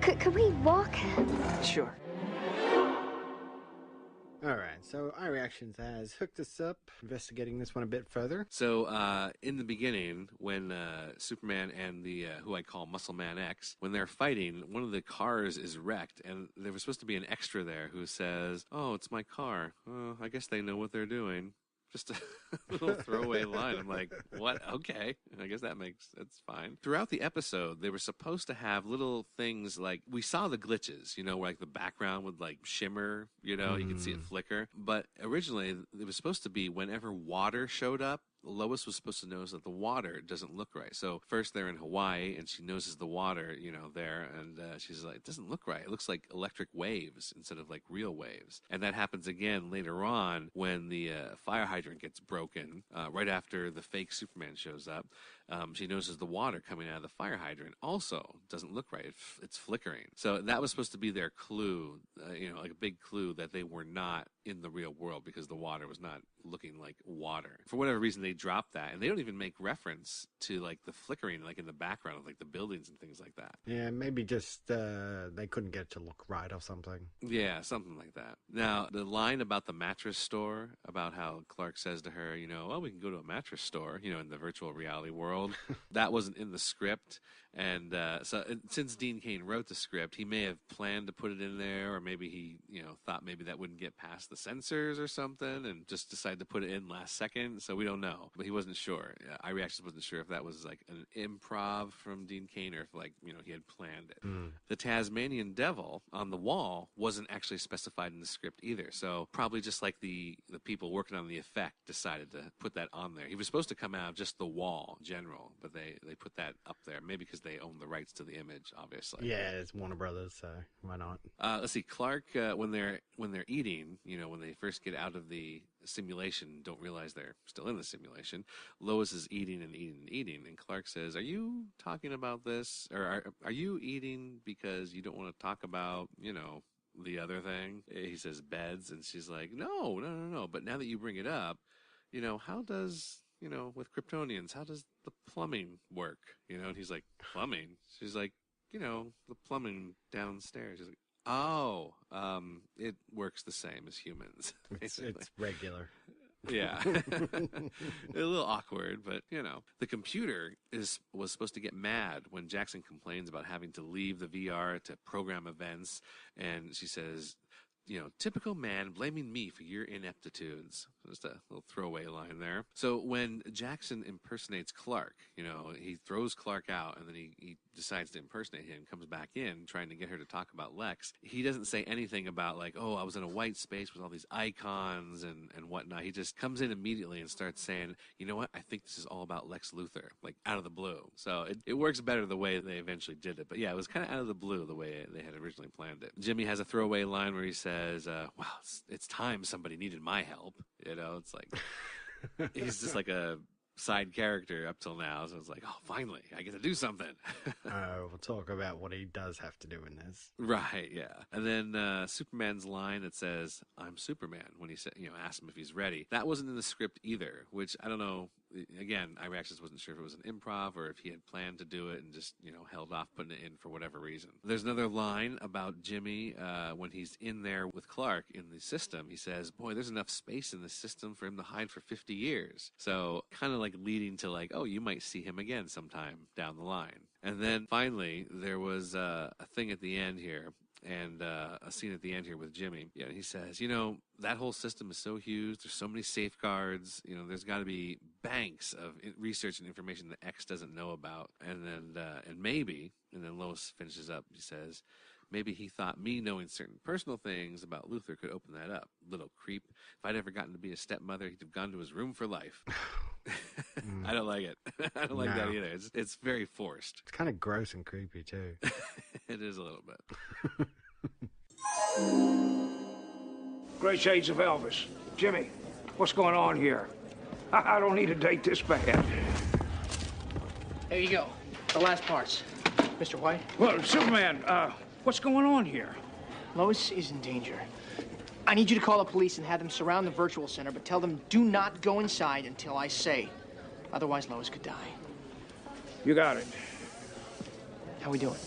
Could we walk? Sure. Alright, so iReactions has hooked us up, investigating this one a bit further. So, in the beginning, when Superman and the, who I call Muscle Man X, when they're fighting, one of the cars is wrecked, and there was supposed to be an extra there who says, "Oh, it's my car. I guess they know what they're doing." Just a little throwaway line. I'm like, what? Okay. I guess that's fine. Throughout the episode, they were supposed to have little things like, we saw the glitches, where like the background would like shimmer, you could see it flicker. But originally, it was supposed to be whenever water showed up, Lois was supposed to notice that the water doesn't look right. So first they're in Hawaii, and she notices the water, there, and she's like, it doesn't look right. It looks like electric waves instead of like real waves. And that happens again later on when the fire hydrant gets broken, right after the fake Superman shows up. She notices the water coming out of the fire hydrant also doesn't look right. It's flickering. So that was supposed to be their clue, like a big clue that they were not in the real world because the water was not looking like water. For whatever reason, they dropped that, and they don't even make reference to like the flickering, like in the background of like the buildings and things like that. Yeah, maybe just they couldn't get it to look right or something. Yeah, something like that. Now, the line about the mattress store, about how Clark says to her, well, we can go to a mattress store, in the virtual reality world. That wasn't in the script. And since Dean Cain wrote the script, he may have planned to put it in there, or maybe he, thought maybe that wouldn't get past the censors or something and just decided to put it in last second. So we don't know. But he wasn't sure. I actually wasn't sure if that was like an improv from Dean Cain or if he had planned it. The Tasmanian Devil on the wall wasn't actually specified in the script either. So probably just like the people working on the effect decided to put that on there. He was supposed to come out of just the wall in general, but they put that up there, maybe because they own the rights to the image, obviously. Yeah, it's Warner Brothers, so why not? Let's see, Clark, when they're eating, when they first get out of the simulation, don't realize they're still in the simulation, Lois is eating and eating and eating, and Clark says, are you talking about this, or are you eating because you don't want to talk about, the other thing? He says beds, and she's like, no, but now that you bring it up, how does... with Kryptonians, how does the plumbing work? And he's like, plumbing? She's like, the plumbing downstairs. He's like, oh, it works the same as humans. It's regular. Yeah. A little awkward, but, The computer was supposed to get mad when Jackson complains about having to leave the VR to program events, and she says... typical man blaming me for your ineptitudes. Just a little throwaway line there. So when Jackson impersonates Clark, he throws Clark out, and then he decides to impersonate him, comes back in trying to get her to talk about Lex. He doesn't say anything about like, oh, I was in a white space with all these icons and whatnot. He just comes in immediately and starts saying, you know what, I think this is all about Lex Luthor, like out of the blue. So it works better the way they eventually did it. But yeah, it was kind of out of the blue the way they had originally planned it. Jimmy has a throwaway line where he says, wow, it's time somebody needed my help. It's like, he's just like a side character up till now, so it's like, oh, finally, I get to do something. We'll talk about what he does have to do in this. Right, yeah. And then Superman's line that says, I'm Superman, when he said, asked him if he's ready. That wasn't in the script either, which I don't know. Again, I actually wasn't sure if it was an improv or if he had planned to do it and just, held off putting it in for whatever reason. There's another line about Jimmy when he's in there with Clark in the system. He says, boy, there's enough space in the system for him to hide for 50 years. So kind of like leading to like, oh, you might see him again sometime down the line. And then finally, there was a thing at the end here. And a scene at the end here with Jimmy. Yeah, he says, that whole system is so huge. There's so many safeguards. There's got to be banks of research and information that X doesn't know about. And then, and then Lois finishes up. He says, maybe he thought me knowing certain personal things about Luthor could open that up. Little creep. If I'd ever gotten to be a stepmother, he'd have gone to his room for life. I don't like it. I don't like that either. It's very forced. It's kind of gross and creepy, too. It is a little bit. Great shades of Elvis. Jimmy, what's going on here? I don't need a date this bad. There you go. The last parts. Mr. White? Well, Superman, what's going on here? Lois is in danger. I need you to call the police and have them surround the virtual center, but tell them do not go inside until I say. Otherwise, Lois could die. You got it. How we doing?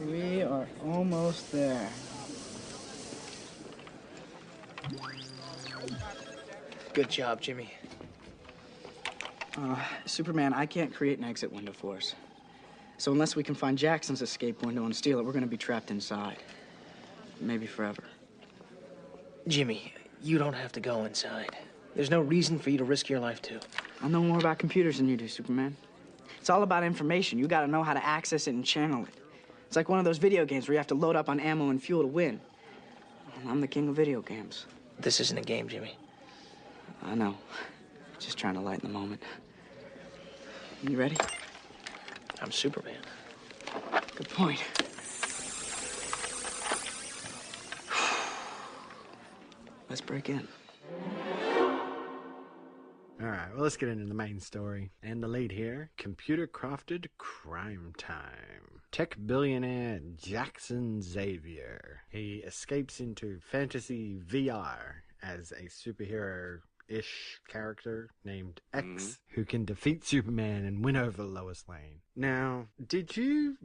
We are almost there. Good job, Jimmy. Superman, I can't create an exit window for us. So unless we can find Jackson's escape window and steal it, we're going to be trapped inside. Maybe forever. Jimmy, you don't have to go inside. There's no reason for you to risk your life, too. I know more about computers than you do, Superman. It's all about information. You gotta know how to access it and channel it. It's like one of those video games where you have to load up on ammo and fuel to win. I'm the king of video games. This isn't a game, Jimmy. I know. Just trying to lighten the moment. You ready? I'm Superman. Good point. Let's break in. Alright, well, let's get into the main story. And the lead here, computer-crafted crime time. Tech billionaire Jackson Xavier. He escapes into fantasy VR as a superhero-ish character named X, who can defeat Superman and win over Lois Lane. Now, did you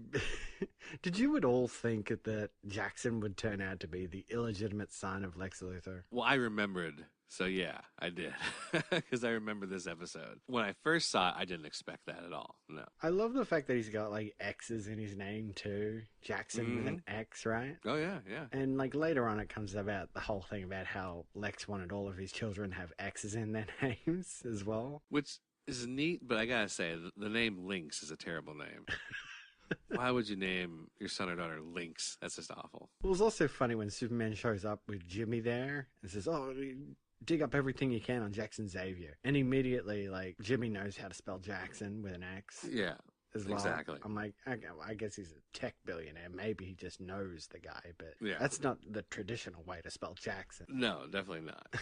at all think that Jackson would turn out to be the illegitimate son of Lex Luthor? Well, I remembered. So yeah, I did. Because I remember this episode. When I first saw it, I didn't expect that at all. No. I love the fact that he's got, like, X's in his name, too. Jackson with an X, right? Oh, yeah, yeah. And, like, later on it comes about the whole thing about how Lex wanted all of his children to have X's in their names as well. Which is neat, but I gotta say, the name Lynx is a terrible name. Why would you name your son or daughter Lynx? That's just awful. It was also funny when Superman shows up with Jimmy there and says, oh, dig up everything you can on Jackson Xavier. And immediately, like, Jimmy knows how to spell Jackson with an X. Yeah, as well. Exactly. I'm like, I guess he's a tech billionaire. Maybe he just knows the guy, but yeah. That's not the traditional way to spell Jackson. No, definitely not.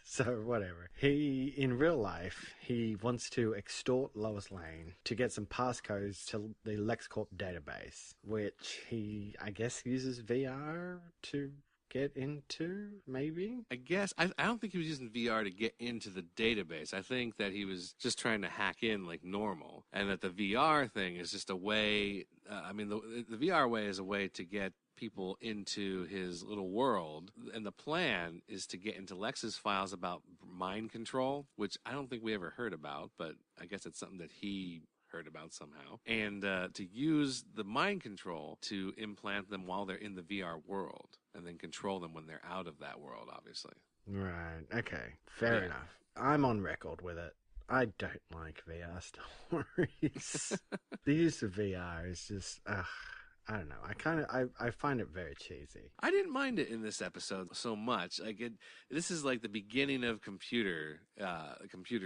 So, whatever. In real life, he wants to extort Lois Lane to get some passcodes to the LexCorp database, which he, I guess, uses VR to get into, maybe? I guess. I don't think he was using VR to get into the database. I think that he was just trying to hack in like normal, and that the VR thing is just a way, the VR way is a way to get people into his little world, and the plan is to get into Lex's files about mind control, which I don't think we ever heard about, but I guess it's something that he heard about somehow, and to use the mind control to implant them while they're in the VR world, and then control them when they're out of that world, obviously. Right, okay, fair enough. I'm on record with it. I don't like VR stories. The use of VR is just, I don't know. I find it very cheesy. I didn't mind it in this episode so much. Like this is like the beginning of computer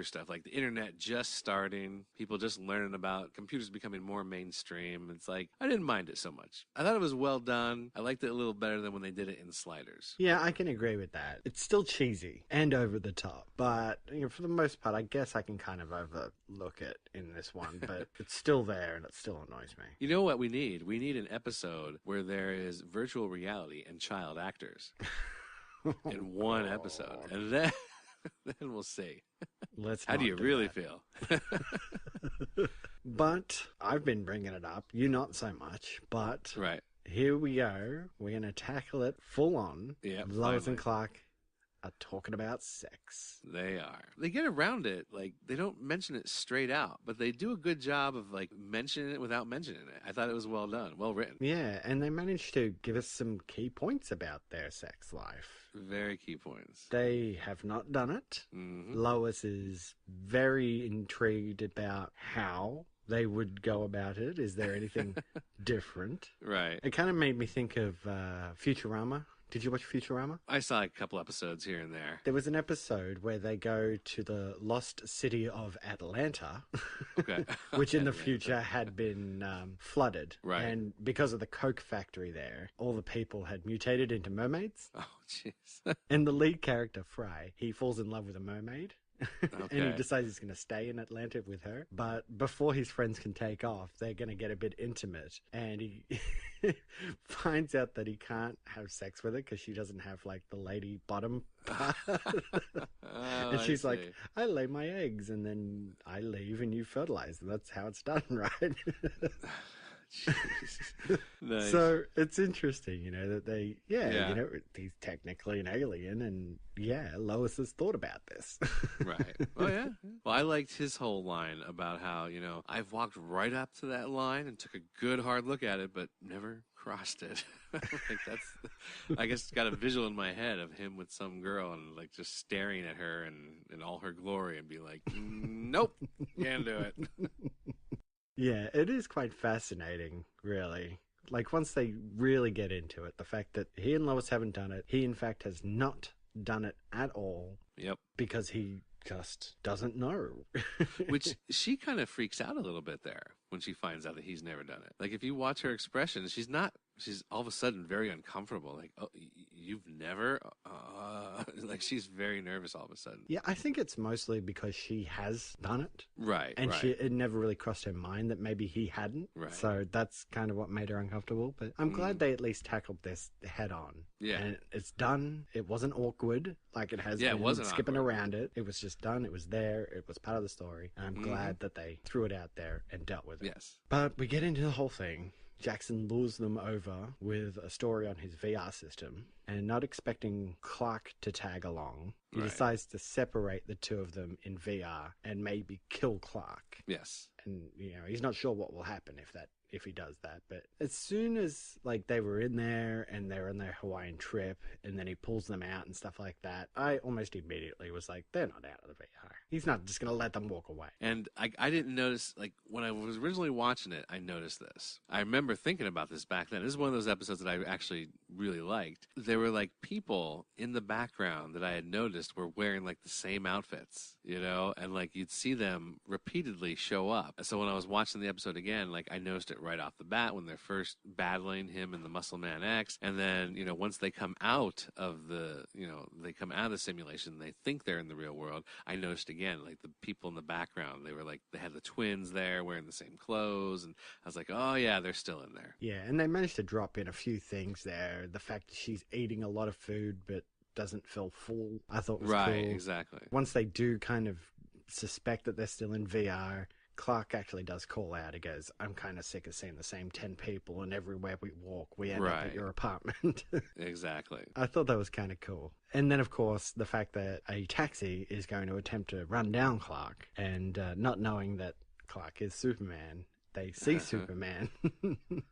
stuff. Like the internet just starting, people just learning about computers becoming more mainstream. It's like I didn't mind it so much. I thought it was well done. I liked it a little better than when they did it in Sliders. Yeah, I can agree with that. It's still cheesy and over the top, but for the most part, I guess I can kind of overlook it in this one. But it's still there, and it still annoys me. You know what we need? We need an episode where there is virtual reality and child actors in one episode, and then we'll see. How do you really feel? But I've been bringing it up, you not so much, but right here we go. We're going to tackle it full on. Yeah, Lois and Clark are talking about sex. They are. They get around it. Like, they don't mention it straight out, but they do a good job of, like, mentioning it without mentioning it. I thought it was well done, well written. Yeah, and they managed to give us some key points about their sex life. Very key points. They have not done it. Mm-hmm. Lois is very intrigued about how they would go about it. Is there anything different? Right. It kind of made me think of Futurama. Did you watch Futurama? I saw a couple episodes here and there. There was an episode where they go to the lost city of Atlanta, okay. which in the future had been flooded. Right. And because of the Coke factory there, all the people had mutated into mermaids. Oh, jeez. And the lead character, Fry, he falls in love with a mermaid. Okay. And he decides he's going to stay in Atlanta with her. But before his friends can take off, they're going to get a bit intimate. And he finds out that he can't have sex with her because she doesn't have, like, the lady bottom part. And she's like, I lay my eggs and then I leave and you fertilize them. That's how it's done, right? Nice. So it's interesting, that they, he's technically an alien, and Lois has thought about this. Right. Oh, yeah. Well, I liked his whole line about how, I've walked right up to that line and took a good hard look at it, but never crossed it. I guess got a visual in my head of him with some girl and like just staring at her in all her glory and be like, nope, can't do it. Yeah, it is quite fascinating, really. Like, once they really get into it, the fact that he and Lois haven't done it, he in fact has not done it at all. Yep. Because he just doesn't know. Which she kind of freaks out a little bit there when she finds out that he's never done it. Like, if you watch her expression, she's all of a sudden very uncomfortable. Like, oh, you've never? Like, she's very nervous all of a sudden. Yeah, I think it's mostly because she has done it. Right, and right. it never really crossed her mind that maybe he hadn't. Right. So that's kind of what made her uncomfortable. But I'm glad they at least tackled this head on. Yeah. And it's done. It wasn't awkward like it has been. It wasn't skipping awkward. around it. It was just done. It was there. It was part of the story. And I'm glad that they threw it out there and dealt with it. Yes. But we get into the whole thing. Jackson lures them over with a story on his VR system, and not expecting Clark to tag along, he decides to separate the two of them in VR and maybe kill Clark. Yes. And, he's not sure what will happen if he does that. But as soon as, like, they were in there and they're on their Hawaiian trip and then he pulls them out and stuff like that, I almost immediately was like, they're not out of the VR. He's not just going to let them walk away. And I didn't notice, like, when I was originally watching it, I noticed this. I remember thinking about this back then. This is one of those episodes that I actually really liked. There were, like, people in the background that I had noticed were wearing, like, the same outfits, and, like, you'd see them repeatedly show up. So when I was watching the episode again, like, I noticed it right off the bat when they're first battling him and the Muscle Man X. And then, once they come out of the simulation, they think they're in the real world. I noticed again, like, the people in the background, they had the twins there wearing the same clothes. And I was like, oh yeah, they're still in there. Yeah. And they managed to drop in a few things there. The fact that she's eating a lot of food, but doesn't feel full, I thought was cool. Right, exactly. Once they do kind of suspect that they're still in VR, Clark actually does call out. He goes, I'm kind of sick of seeing the same 10 people, and everywhere we walk, we end up at your apartment. Exactly. I thought that was kind of cool. And then, of course, the fact that a taxi is going to attempt to run down Clark, and not knowing that Clark is Superman, they see Superman,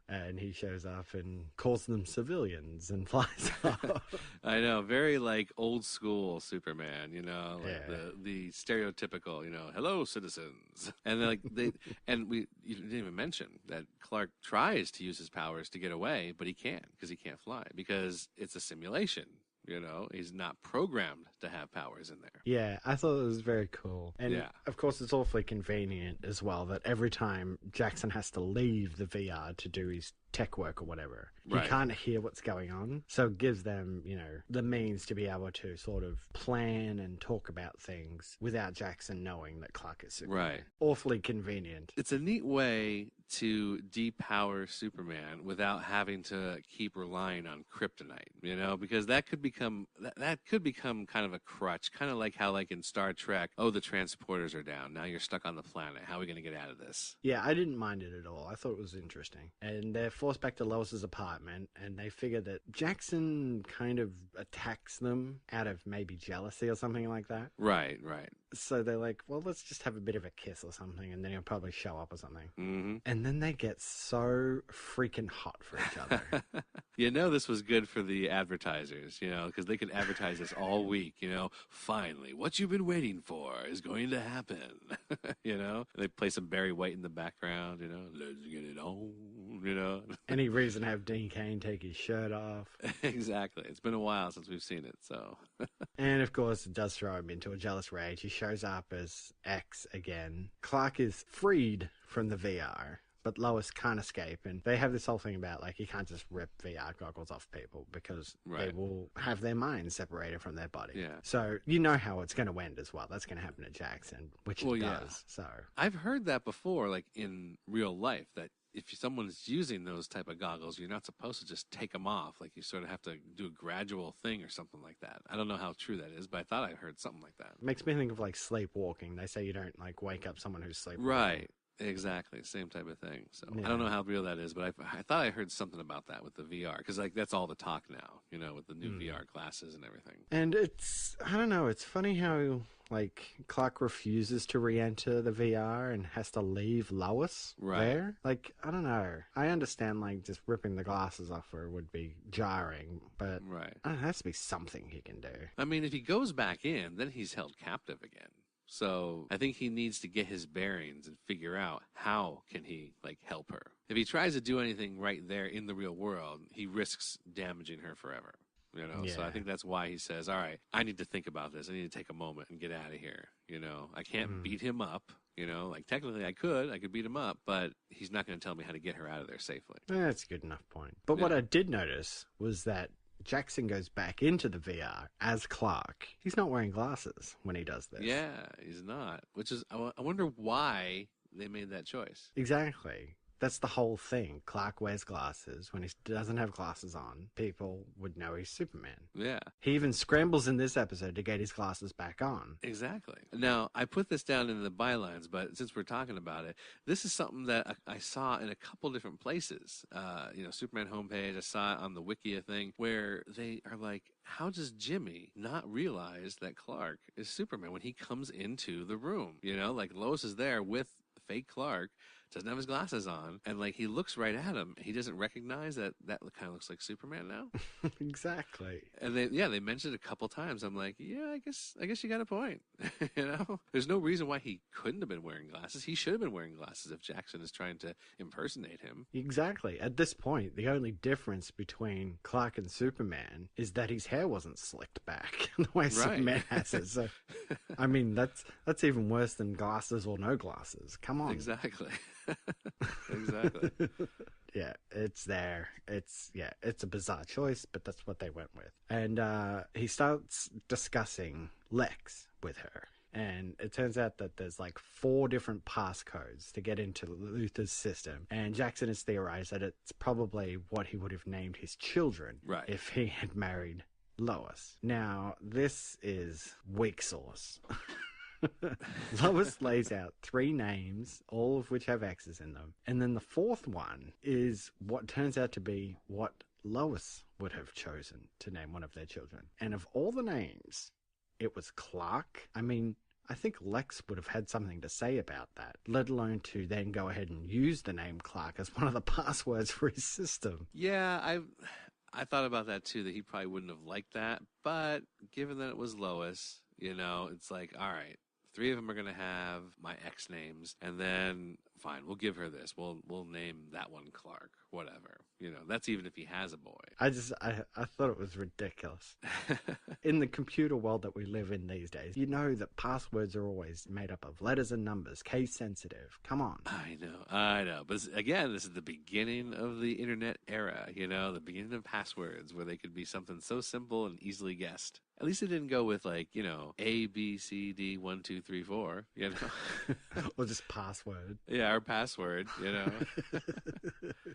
and he shows up and calls them civilians and flies off. I know, very like old school Superman, the stereotypical, hello citizens, and you didn't even mention that Clark tries to use his powers to get away, but he can't because he can't fly because it's a simulation. He's not programmed to have powers in there. Yeah, I thought it was very cool. And of course, it's awfully convenient as well that every time Jackson has to leave the VR to do his tech work or whatever, he can't hear what's going on. So it gives them, the means to be able to sort of plan and talk about things without Jackson knowing that Clark is Superman. Right. Awfully convenient. It's a neat way to depower Superman without having to keep relying on kryptonite, because that could become kind of a crutch, kind of like how, like in Star Trek, the transporters are down. Now you're stuck on the planet. How are we going to get out of this? Yeah, I didn't mind it at all. I thought it was interesting. And they're forced back to Lois's apartment, and they figure that Jackson kind of attacks them out of maybe jealousy or something like that. Right, right. So they're like, well, let's just have a bit of a kiss or something, and then he'll probably show up or something. Mm-hmm. And then they get so freaking hot for each other. This was good for the advertisers, because they could advertise this all week, finally, what you've been waiting for is going to happen, They play some Barry White in the background, let's get it on, Any reason to have Dean Cain take his shirt off. Exactly. It's been a while since we've seen it, so. And, of course, it does throw him into a jealous rage. He shows up as X again. Clark is freed from the VR, but Lois can't escape. And they have this whole thing about, like, you can't just rip VR goggles off people because they will have their minds separated from their body. Yeah. So you know how it's going to end as well. That's going to happen to Jackson, which it does. So I've heard that before, like in real life, that if someone's using those type of goggles, you're not supposed to just take them off. Like, you sort of have to do a gradual thing or something like that. I don't know how true that is, but I thought I heard something like that. It makes me think of, like, sleepwalking. They say you don't, like, wake up someone who's sleepwalking. Right. Exactly, same type of thing. So I don't know how real that is, but I thought I heard something about that with the VR, because like that's all the talk now, with the new VR glasses and everything. And I don't know, it's funny how like Clark refuses to re-enter the VR and has to leave Lois there. Like, I don't know. I understand like just ripping the glasses off her would be jarring, but there has to be something he can do. I mean, if he goes back in, then he's held captive again. So I think he needs to get his bearings and figure out how can he like help her. If he tries to do anything right there in the real world, he risks damaging her forever. So I think that's why he says, all right, I need to think about this. I need to take a moment and get out of here. I can't beat him up. Like technically I could beat him up, but he's not going to tell me how to get her out of there safely. That's a good enough point. But what I did notice was that Jackson goes back into the VR as Clark. He's not wearing glasses when he does this. Yeah, he's not. Which is, I wonder why they made that choice. Exactly. That's the whole thing. Clark wears glasses. When he doesn't have glasses on, people would know he's Superman. Yeah. He even scrambles in this episode to get his glasses back on. Exactly. Now, I put this down in the bylines, but since we're talking about it, this is something that I saw in a couple different places. Superman homepage, I saw it on the Wikia thing, where they are like, how does Jimmy not realize that Clark is Superman when he comes into the room? Like Lois is there with fake Clark, doesn't have his glasses on, and like he looks right at him. He doesn't recognize that kind of looks like Superman now. Exactly. And they mentioned it a couple times. I'm like, yeah, I guess you got a point. There's no reason why he couldn't have been wearing glasses. He should have been wearing glasses if Jackson is trying to impersonate him. Exactly. At this point, the only difference between Clark and Superman is that his hair wasn't slicked back the way Superman has it. So, I mean, that's even worse than glasses or no glasses. Come on. Exactly. Exactly. Yeah, it's there. It's a bizarre choice, but that's what they went with. And he starts discussing Lex with her. And it turns out that there's like 4 different passcodes to get into Luthor's system. And Jackson has theorized that it's probably what he would have named his children if he had married Lois. Now, this is weak sauce. Lois lays out 3 names, all of which have X's in them. And then the 4th one is what turns out to be what Lois would have chosen to name one of their children. And of all the names, it was Clark. I mean, I think Lex would have had something to say about that, let alone to then go ahead and use the name Clark as one of the passwords for his system. Yeah, I thought about that too, that he probably wouldn't have liked that. But given that it was Lois, it's like, all right, 3 of them are going to have my X names, and then fine, we'll give her this. We'll name that one Clark, whatever. That's even if he has a boy. I thought it was ridiculous. In the computer world that we live in these days, that passwords are always made up of letters and numbers, case sensitive. Come on. I know. But again, this is the beginning of the internet era, the beginning of passwords where they could be something so simple and easily guessed. At least it didn't go with like, A, B, C, D, 1, 2, 3, 4, Or just password. Yeah, our password,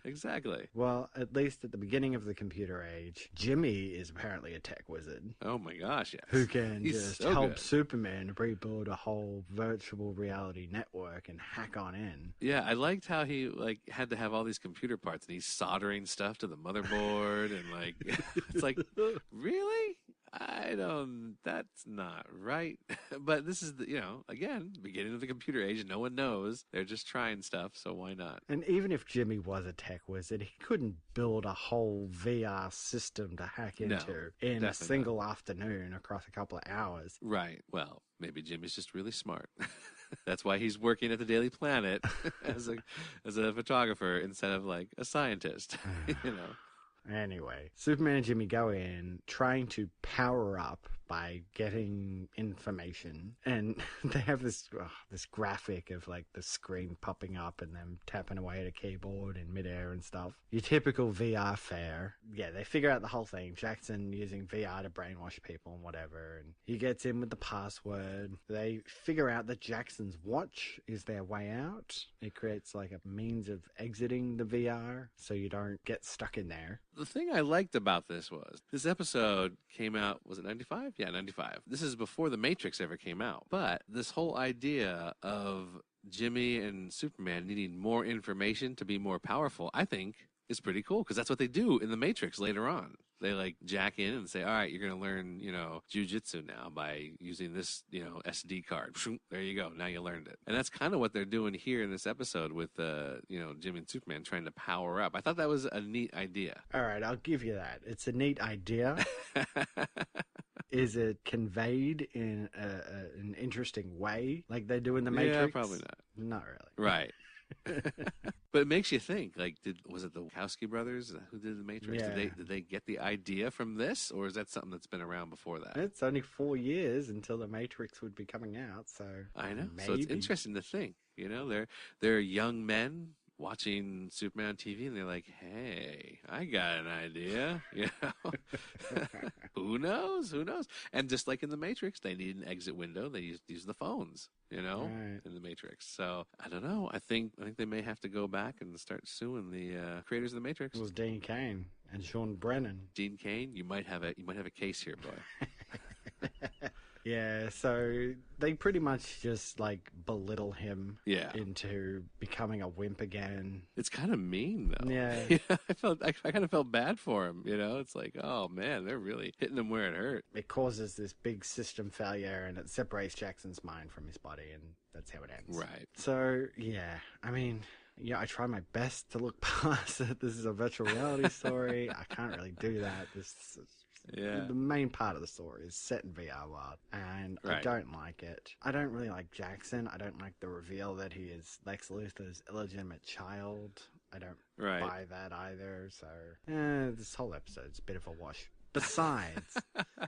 Exactly. Well, at least at the beginning of the computer age, Jimmy is apparently a tech wizard. Oh my gosh, yes. Who can just help Superman rebuild a whole virtual reality network and hack on in. Yeah, I liked how he had to have all these computer parts and he's soldering stuff to the motherboard and it's like, really? That's not right. But this is again, beginning of the computer age. No one knows. They're just trying stuff, so why not? And even if Jimmy was a tech wizard, he couldn't build a whole VR system to hack into in a single afternoon across a couple of hours. Right. Well, maybe Jimmy's just really smart. That's why he's working at the Daily Planet as a photographer instead of like a scientist, Anyway, Superman and Jimmy go in trying to power up by getting information, and they have this graphic of like the screen popping up and them tapping away at a keyboard in midair and stuff. Your typical VR fare. Yeah, they figure out the whole thing. Jackson using VR to brainwash people and whatever, and he gets in with the password. They figure out that Jackson's watch is their way out. It creates like a means of exiting the VR so you don't get stuck in there. The thing I liked about this was this episode came out, was it 95? Yeah, 95. This is before The Matrix ever came out. But this whole idea of Jimmy and Superman needing more information to be more powerful, I think is pretty cool, because that's what they do in the Matrix later on. They like jack in and say, all right, you're going to learn, jujitsu now by using this, SD card. There you go. Now you learned it. And that's kind of what they're doing here in this episode with, Jimmy and Superman trying to power up. I thought that was a neat idea. All right, I'll give you that. It's a neat idea. Is it conveyed in an interesting way like they do in the Matrix? Yeah, probably not. Not really. Right. But it makes you think, like, was it the Wachowski brothers who did the Matrix? Yeah. Did they get the idea from this, or is that something that's been around before that? It's only 4 years until the Matrix would be coming out, so I know. maybe. So it's interesting to think, they're young men watching Superman on TV, and they're like, hey, I got an idea, Who knows? And just like in the Matrix, they need an exit window. They use the phones, Right. in the Matrix. So I don't know. I think they may have to go back and start suing the creators of the Matrix. It was Dean Cain and Sean Brennan. Dean Cain, you might have a case here, boy. Yeah, so they pretty much just like belittle him into becoming a wimp again. It's kind of mean though. Yeah. I kind of felt bad for him, It's like, oh man, they're really hitting him where it hurt. It causes this big system failure and it separates Jackson's mind from his body, and that's how it ends. Right. So, yeah, I mean, I try my best to look past it. This is a virtual reality story. I can't really do that. The main part of the story is set in VR world, and I don't like it. I don't really like Jackson. I don't like the reveal that he is Lex Luthor's illegitimate child. I don't buy that either. So, this whole episode's a bit of a wash. Besides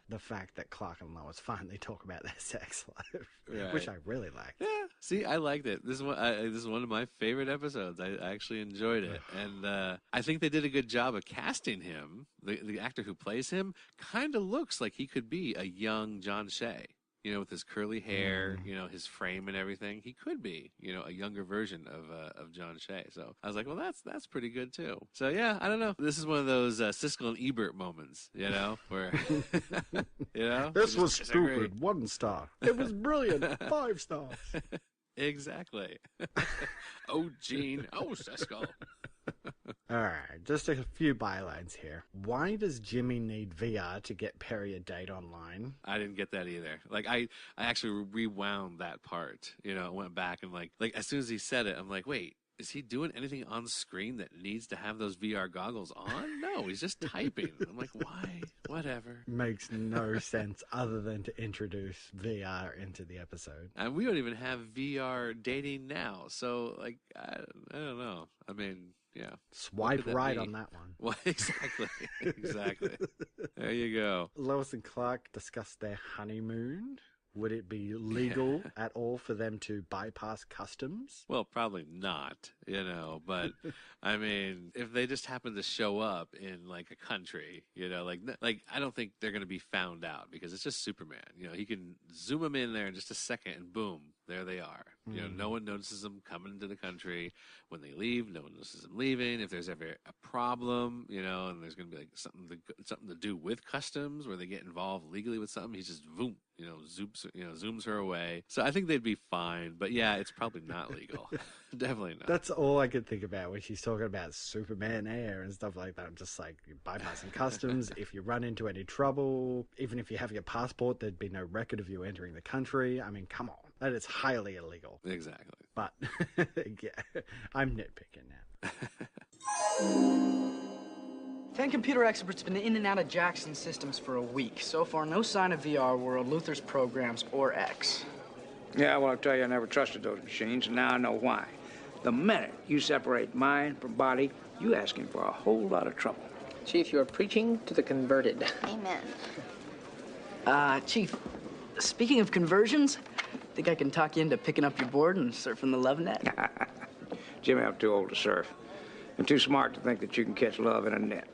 the fact that Clark and Lois finally talk about their sex life, which I really liked. Yeah, see, I liked it. This is one of my favorite episodes. I actually enjoyed it, and I think they did a good job of casting him. The actor who plays him kind of looks like he could be a young John Shea. With his curly hair, his frame and everything, he could be, a younger version of John Shea. So I was like, well, that's pretty good too. So yeah, I don't know. This is one of those Siskel and Ebert moments, where, this was stupid. 1 star. It was brilliant. 5 stars. Exactly. Oh, Gene. Oh, Siskel. All right, just a few bylines here. Why does Jimmy need VR to get Perry a date online? I didn't get that either. Like, I actually rewound that part. Went back and like as soon as he said it, I'm like, wait, is he doing anything on screen that needs to have those VR goggles on? No, he's just typing. I'm like, why? Whatever. Makes no sense other than to introduce VR into the episode. And we don't even have VR dating now. So, like, I don't know. I mean, yeah. Swipe right on that one. Well, exactly. Exactly. There you go. Lois and Clark discussed their honeymoon. Would it be legal at all for them to bypass customs? Well, probably not, but I mean, if they just happen to show up in like a country, like I don't think they're going to be found out because it's just Superman. He can zoom them in there in just a second and boom, there they are. No one notices them coming into the country. When they leave, no one notices them leaving. If there's ever a problem, and there's going to be like something to do with customs where they get involved legally with something, he's just boom. Zooms her away. So I think they'd be fine. But yeah, it's probably not legal. Definitely not. That's all I could think about when she's talking about Superman Air and stuff like that. I'm just like, you're bypassing customs. If you run into any trouble, even if you have your passport, there'd be no record of you entering the country. I mean, come on. That is highly illegal. Exactly. But, yeah, I'm nitpicking now. 10 computer experts been in and out of Jackson's systems for a week. So far, no sign of VR World, Luthor's programs, or X. Yeah, well, I'll tell you, I never trusted those machines, and now I know why. The minute you separate mind from body, you asking for a whole lot of trouble. Chief, you are preaching to the converted. Amen. Chief, speaking of conversions, think I can talk you into picking up your board and surfing the love net? Jimmy, I'm too old to surf. And too smart to think that you can catch love in a net.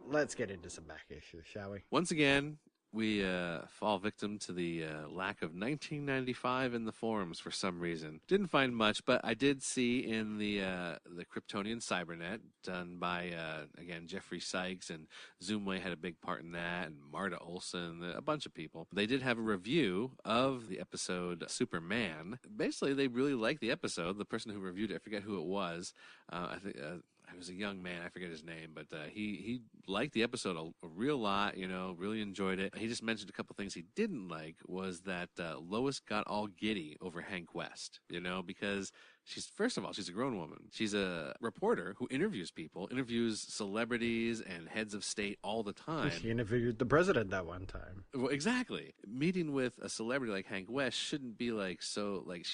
Let's get into some back issues, shall we? Once again, we fall victim to the lack of 1995 in the forums for some reason. Didn't find much, but I did see in the Kryptonian Cybernet, done by, again, Jeffrey Sykes, and Zoomway had a big part in that, and Marta Olson, a bunch of people. They did have a review of the episode Superman. Basically, they really liked the episode. The person who reviewed it, I forget who it was. I think... it was a young man, I forget his name, but he liked the episode a real lot, really enjoyed it. He just mentioned a couple things he didn't like was that Lois got all giddy over Hank West, because first of all, she's a grown woman. She's a reporter who interviews people, interviews celebrities and heads of state all the time. She interviewed the president that one time. Well, exactly. Meeting with a celebrity like Hank West shouldn't be she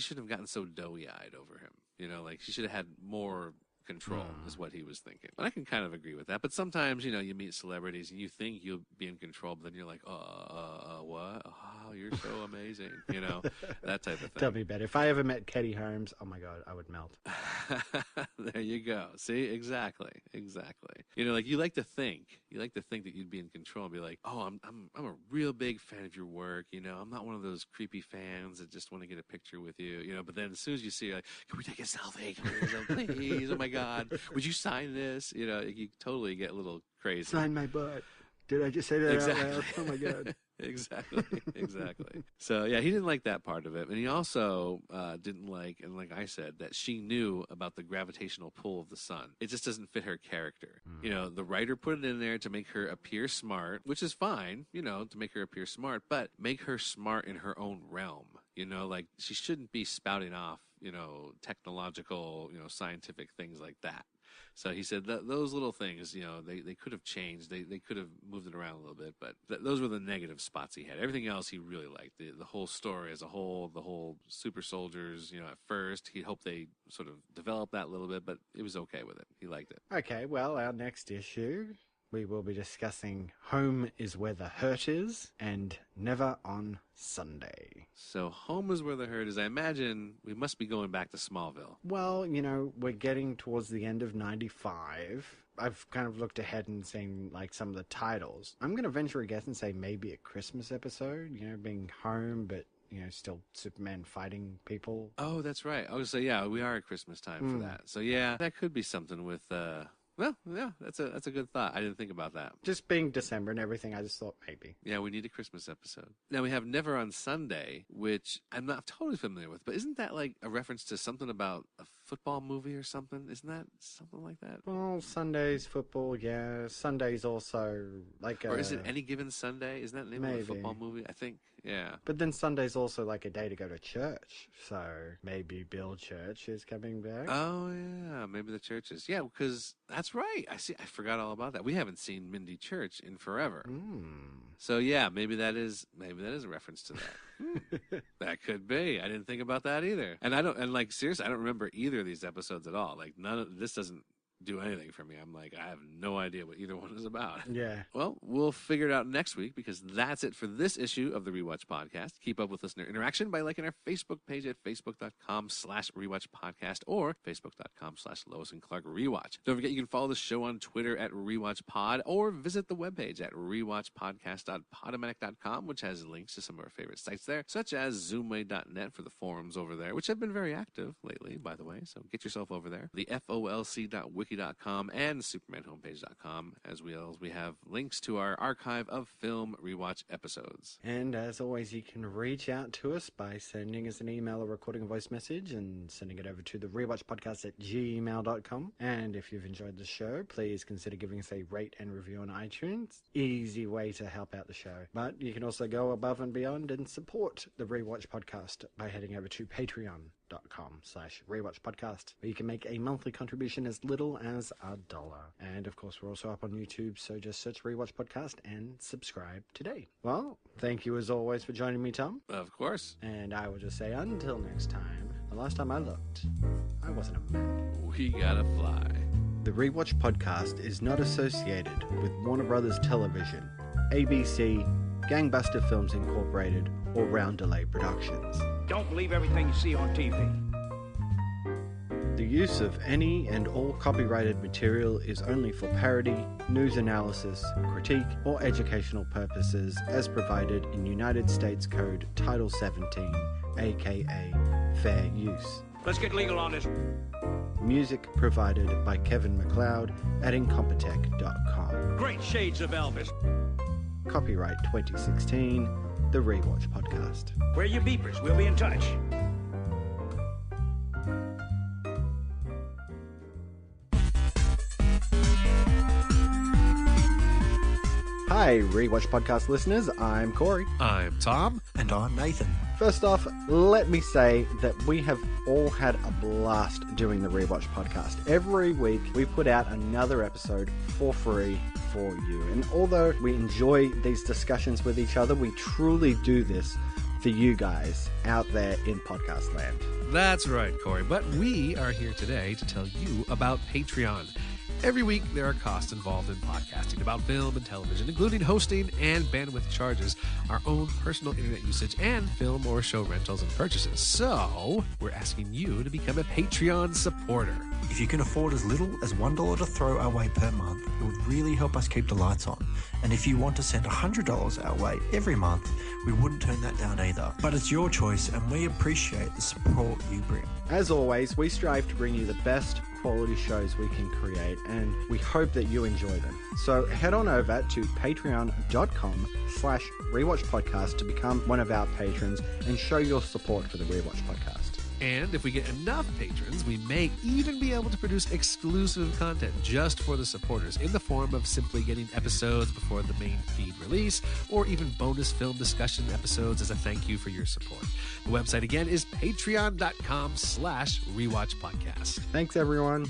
shouldn't have gotten so doughy-eyed over him. She should have had more control is what he was thinking. And I can kind of agree with that. But sometimes, you meet celebrities and you think you'll be in control, but then you're like, what? Oh, you're so amazing. That type of thing. Tell me about it. If I ever met Katie Holmes, oh my God, I would melt. There you go. See? Exactly. You like to think that you'd be in control and be like, oh, I'm a real big fan of your work. I'm not one of those creepy fans that just want to get a picture with you. But then as soon as you see, like, can we take a selfie? Please? Oh my God, would you sign this? You totally get a little crazy. Sign my butt. Did I just say that out loud? Oh my God. Exactly. So yeah, he didn't like that part of it. And he also didn't like, and like I said, that she knew about the gravitational pull of the sun. It just doesn't fit her character. The writer put it in there to make her appear smart, which is fine, to make her appear smart, but make her smart in her own realm. She shouldn't be spouting off, technological, scientific things like that. So he said that those little things, they could have changed. They could have moved it around a little bit, but those were the negative spots he had. Everything else he really liked. The whole story as a whole, the whole super soldiers, at first, he hoped they sort of developed that a little bit, but it was okay with it. He liked it. Okay, well, our next issue, we will be discussing Home is Where the Hurt Is and Never on Sunday. So Home is Where the Hurt Is. I imagine we must be going back to Smallville. Well, we're getting towards the end of 95. I've kind of looked ahead and seen, some of the titles. I'm going to venture a guess and say maybe a Christmas episode, being home, but still Superman fighting people. Oh, that's right. I was going to say, yeah, we are at Christmas time for that. So, yeah, that could be something with... Well, yeah, that's a good thought. I didn't think about that. Just being December and everything, I just thought maybe. Yeah, we need a Christmas episode. Now, we have Never on Sunday, which I'm not totally familiar with, but isn't that like a reference to something about a football movie or something? Isn't that something like that? Well, Sunday's football, yeah. Sunday's also like a... Or is it Any Given Sunday? Isn't that the name of a football movie? I think, yeah. But then Sunday's also like a day to go to church, so maybe Bill Church is coming back. Oh, yeah, maybe the churches. Yeah, because that's right. I forgot all about that. We haven't seen Mindy Church in forever. So, yeah, maybe that is a reference to that. That could be. I didn't think about that either. And seriously, I don't remember either of these episodes at all. This doesn't do anything for me. I'm like, I have no idea what either one is about. Yeah. Well, we'll figure it out next week because that's it for this issue of the Rewatch Podcast. Keep up with listener interaction by liking our Facebook page at facebook.com/rewatchpodcast or facebook.com/Lois and Clark Rewatch. Don't forget you can follow the show on Twitter at rewatchpod or visit the webpage at rewatchpodcast.podomatic.com, which has links to some of our favorite sites there, such as zoomway.net for the forums over there, which have been very active lately, by the way, so get yourself over there. The folc.wiki.com and supermanhomepage.com, as well as we have links to our archive of film rewatch episodes. And as always, you can reach out to us by sending us an email or recording a voice message and sending it over to the rewatchpodcast@gmail.com. And if you've enjoyed the show, please consider giving us a rate and review on iTunes. Easy way to help out the show. But you can also go above and beyond and support the Rewatch Podcast by heading over to patreon.com/rewatchpodcast, where you can make a monthly contribution as little as $1. And of course, we're also up on YouTube, so just search Rewatch Podcast and subscribe today. Well, thank you as always for joining me, Tom. Of course. And I will just say until next time. The last time I looked, I wasn't a man. We gotta fly. The Rewatch Podcast is not associated with Warner Brothers Television, ABC, Gangbuster Films Incorporated, or Round Delay Productions. Don't believe everything you see on TV. The use of any and all copyrighted material is only for parody, news analysis, critique, or educational purposes as provided in United States Code Title 17, aka Fair Use. Let's get legal on this. Music provided by Kevin McCloud at incompetech.com. Great shades of Elvis. Copyright 2016, the Rewatch Podcast. Where are your beepers? We'll be in touch. Hi, Rewatch Podcast listeners. I'm Cory. I'm Tom. And I'm Nathan. First off, let me say that we have all had a blast doing the Rewatch Podcast. Every week, we put out another episode for free for you. And although we enjoy these discussions with each other, we truly do this for you guys out there in podcast land. That's right, Cory. But we are here today to tell you about Patreon. Every week, there are costs involved in podcasting about film and television, including hosting and bandwidth charges, our own personal internet usage, and film or show rentals and purchases. So, we're asking you to become a Patreon supporter. If you can afford as little as $1 to throw our way per month, it would really help us keep the lights on. And if you want to send $100 our way every month, we wouldn't turn that down either. But it's your choice, and we appreciate the support you bring. As always, we strive to bring you the best quality shows we can create, and we hope that you enjoy them. So head on over to patreon.com/rewatchpodcast to become one of our patrons and show your support for the Rewatch Podcast. And if we get enough patrons, we may even be able to produce exclusive content just for the supporters in the form of simply getting episodes before the main feed release, or even bonus film discussion episodes as a thank you for your support. The website again is patreon.com/rewatchpodcast. Thanks, everyone.